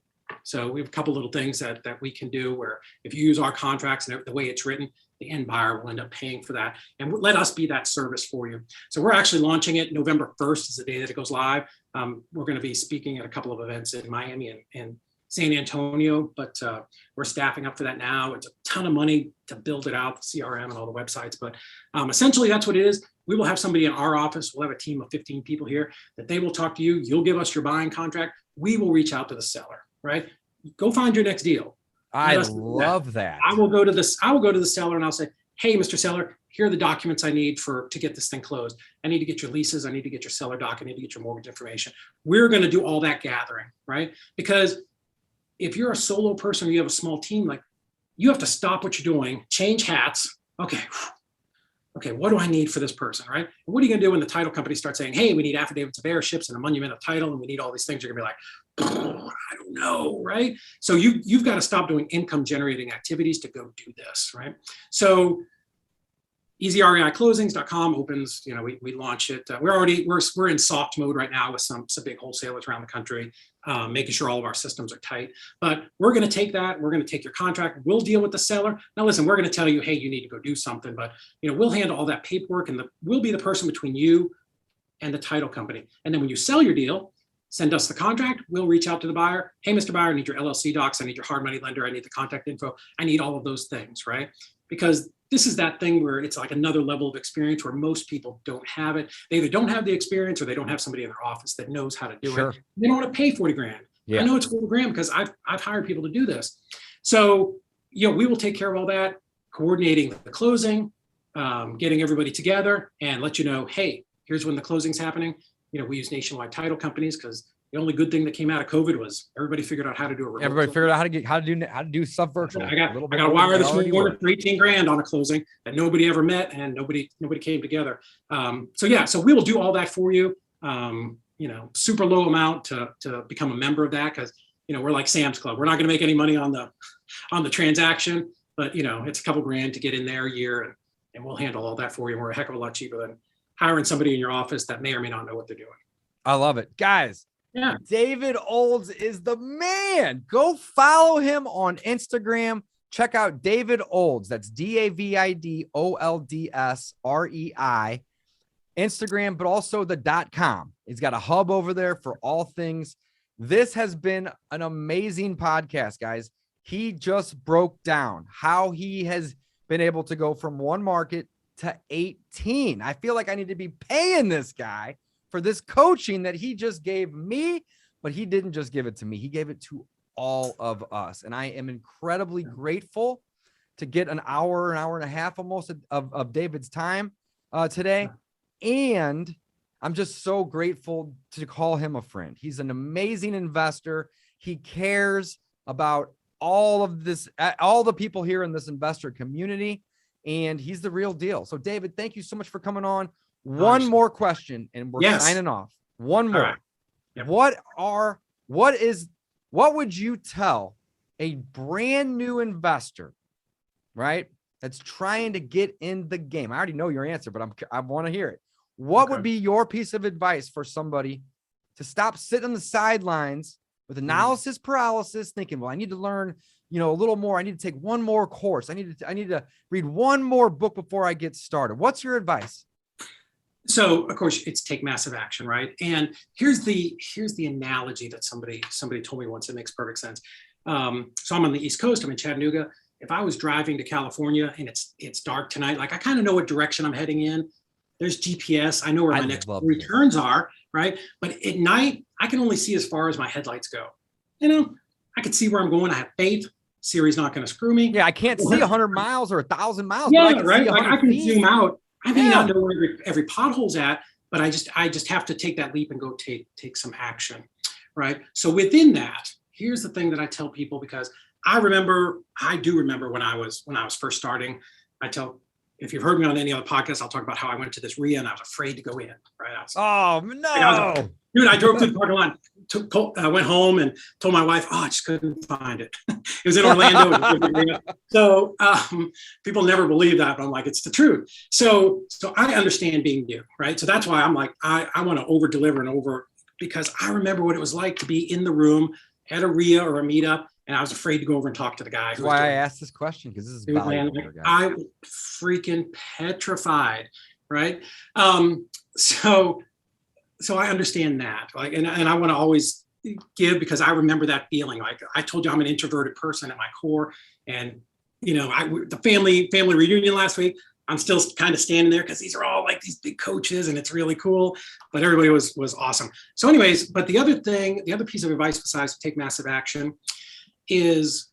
So we have a couple little things that we can do where if you use our contracts and the way it's written, the end buyer will end up paying for that, and let us be that service for you. So we're actually launching it November 1st is the day that it goes live. We're going to be speaking at a couple of events in Miami and San Antonio, but we're staffing up for that now. It's a ton of money to build it out, the CRM and all the websites. But essentially, that's what it is. We will have somebody in our office. We'll have a team of 15 people here that they will talk to you. You'll give us your buying contract. We will reach out to the seller, right? Go find your next deal. I love that. I will go to the seller and I'll say, hey, Mr. Seller, here are the documents I need to get this thing closed. I need to get your leases. I need to get your seller doc. I need to get your mortgage information. We're going to do all that gathering, right? Because if you're a solo person or you have a small team, like you have to stop what you're doing, change hats. Okay, what do I need for this person, right? And what are you going to do when the title company starts saying, hey, we need affidavits of heirships and a monument of title, and we need all these things? You're going to be like, I don't know, right? So you've got to stop doing income generating activities to go do this, right? So easyreiclosings.com opens, we launch it. We're in soft mode right now with some big wholesalers around the country, making sure all of our systems are tight. But we're going to take that. We're going to take your contract. We'll deal with the seller. Now, listen, we're going to tell you, hey, you need to go do something. But we'll handle all that paperwork, and we'll be the person between you and the title company. And then when you sell your deal, send us the contract. We'll reach out to the buyer. Hey, Mr. Buyer, I need your LLC docs. I need your hard money lender. I need the contact info. I need all of those things, right? Because this is that thing where it's like another level of experience where most people don't have it. They either don't have the experience or they don't have somebody in their office that knows how to do it. They don't want to pay 40 grand. Yeah. I know it's 40 grand because I've hired people to do this. So, we will take care of all that, coordinating the closing, getting everybody together and let you know, hey, here's when the closing's happening. We use nationwide title companies because the only good thing that came out of COVID was everybody figured out how to do it. Everybody figured out how to do stuff virtual. I got a wire this morning for 18 grand on a closing that nobody ever met and nobody came together. So we will do all that for you. Super low amount to become a member of that because we're like Sam's Club. We're not going to make any money on the transaction, but it's a couple grand to get in there a year and we'll handle all that for you. We're a heck of a lot cheaper than hiring somebody in your office that may or may not know what they're doing. I love it, guys. Yeah. David Olds is the man. Go follow him on Instagram. Check out David Olds. That's DavidOldsRei. Instagram, but also the .com. He's got a hub over there for all things. This has been an amazing podcast, guys. He just broke down how he has been able to go from one market to 18. I feel like I need to be paying this guy for this coaching that he just gave me, but he didn't just give it to me. He gave it to all of us. And I am incredibly grateful to get an hour and a half almost of David's time today. And I'm just so grateful to call him a friend. He's an amazing investor. He cares about all of this, all the people here in this investor community, and he's the real deal. So David, thank you so much for coming on. One more question and we're signing off. One more. Right. Yep. What would you tell a brand new investor, right? That's trying to get in the game? I already know your answer, but I want to hear it. What would be your piece of advice for somebody to stop sitting on the sidelines with analysis paralysis, thinking, well, I need to learn, a little more. I need to take one more course. I need to read one more book before I get started. What's your advice? So of course it's take massive action, right? And here's the analogy that somebody told me once. It makes perfect sense. So I'm on the East Coast. I'm in Chattanooga. If I was driving to California and it's dark tonight, like I kind of know what direction I'm heading in. There's GPS. I know where my next returns are, right? But at night, I can only see as far as my headlights go. I can see where I'm going. I have faith. Siri's not going to screw me. Yeah, I can't see 100 miles or 1,000 miles. Yeah, right. Like I can zoom out. I may not know where every pothole's at, but I just have to take that leap and go take some action, right? So within that, here's the thing that I tell people, because I do remember when I was first starting. If you've heard me on any other podcast, I'll talk about how I went to this RIA and I was afraid to go in, right? I drove through the parking lot, I went home and told my wife, I just couldn't find it. It was in Orlando. So people never believe that, but I'm like, it's the truth. So I understand being new, right? So that's why I'm like, I want to over deliver and over, because I remember what it was like to be in the room at a RIA or a meetup. And I was afraid to go over and talk to the guy. That's why I asked this question, because this is valuable. I was freaking petrified, right? So I understand that. And I want to always give because I remember that feeling. Like I told you, I'm an introverted person at my core, and the family reunion last week, I'm still kind of standing there because these are all like these big coaches and it's really cool, but everybody was awesome. So anyways, but the other piece of advice besides take massive action is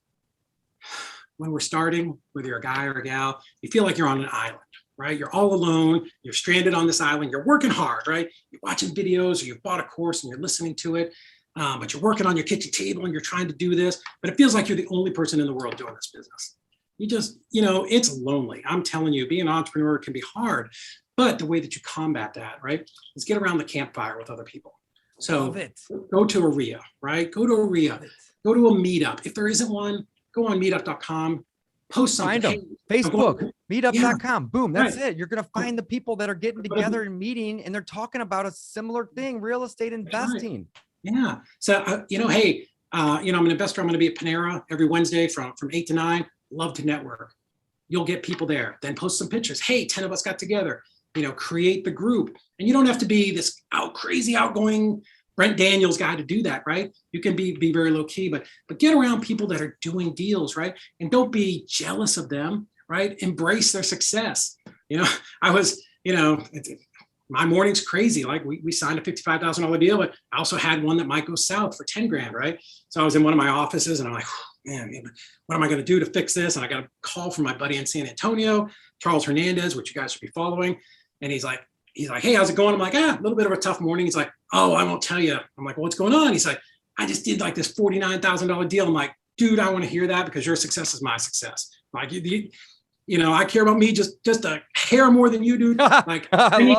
when we're starting, whether you're a guy or a gal, you feel like you're on an island, right? You're all alone, you're stranded on this island, you're working hard, right? You're watching videos or you've bought a course and you're listening to it, but you're working on your kitchen table and you're trying to do this, but it feels like you're the only person in the world doing this business. You just, it's lonely. I'm telling you, being an entrepreneur can be hard, but the way that you combat that, right, is get around the campfire with other people. So go to a RIA, right? Go to a RIA, go to a meetup. If there isn't one, go on meetup.com, post something. Find them. Facebook, meetup.com. Boom. That's it. You're going to find the people that are getting together and meeting, and they're talking about a similar thing, real estate investing. Yeah. So, hey, I'm an investor. I'm going to be at Panera every Wednesday from 8 to 9. Love to network. You'll get people there. Then post some pictures. Hey, 10 of us got together. Create the group. And you don't have to be this crazy outgoing Brent Daniels guy to do that, right? You can be very low key, but get around people that are doing deals, right? And don't be jealous of them, right? Embrace their success. I was, my morning's crazy. Like we signed a $55,000 deal, but I also had one that might go south for 10 grand, right? So I was in one of my offices and I'm like, man, what am I going to do to fix this? And I got a call from my buddy in San Antonio, Charles Hernandez, which you guys should be following. And he's like, hey, how's it going? I'm like, a little bit of a tough morning. He's like, oh, I won't tell you. I'm like, well, what's going on? He's like, I just did like this $49,000 deal. I'm like, dude, I want to hear that because your success is my success. Like, I care about me just a hair more than you do. Like, I need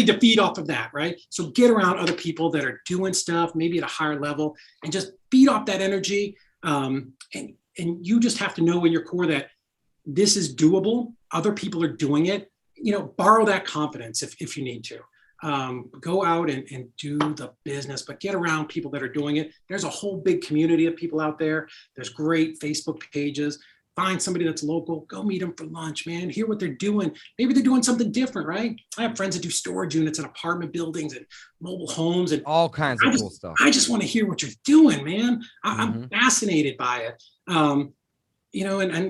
to feed off of that, right? So get around other people that are doing stuff, maybe at a higher level, and just feed off that energy. And you just have to know in your core that this is doable. Other people are doing it. Borrow that confidence if you need to. Go out and do the business, but get around people that are doing it. There's a whole big community of people out there. There's great Facebook pages. Find somebody that's local, go meet them for lunch, man. Hear what they're doing. Maybe they're doing something different, right? I have friends that do storage units in apartment buildings and mobile homes and all kinds of cool stuff. I just want to hear what you're doing, man. I'm fascinated by it. And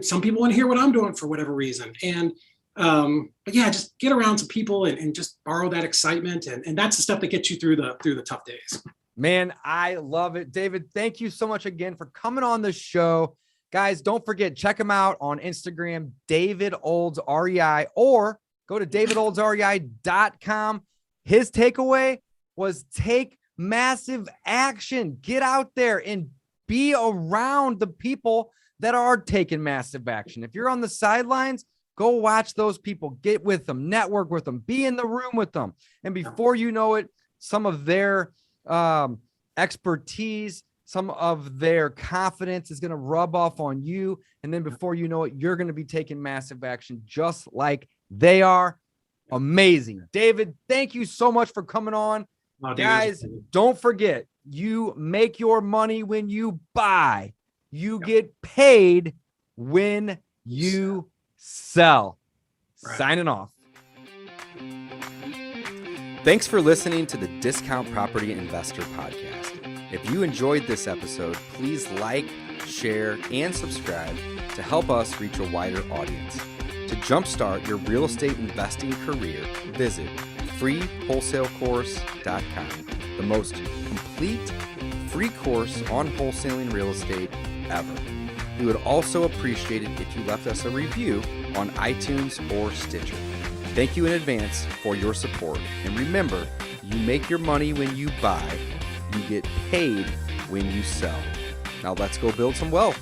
some people want to hear what I'm doing for whatever reason. And but yeah, just get around some people and just borrow that excitement. And that's the stuff that gets you through the tough days. Man, I love it. David, thank you so much again for coming on the show. Guys, don't forget, check him out on Instagram, David Olds REI, or go to davidoldesrei.com. His takeaway was take massive action. Get out there and be around the people that are taking massive action. If you're on the sidelines, go watch those people, get with them, network with them, be in the room with them. And before you know it, some of their expertise, some of their confidence is going to rub off on you. And then before you know it, you're going to be taking massive action just like they are. Amazing. David, thank you so much for coming on. Guys, don't forget, you make your money when you buy. You get paid when you sell. Right. Signing off. Thanks for listening to the Discount Property Investor Podcast. If you enjoyed this episode, please like, share, and subscribe to help us reach a wider audience. To jumpstart your real estate investing career, visit freewholesalecourse.com, the most complete free course on wholesaling real estate ever. We would also appreciate it if you left us a review on iTunes or Stitcher. Thank you in advance for your support. And remember, you make your money when you buy. You get paid when you sell. Now let's go build some wealth.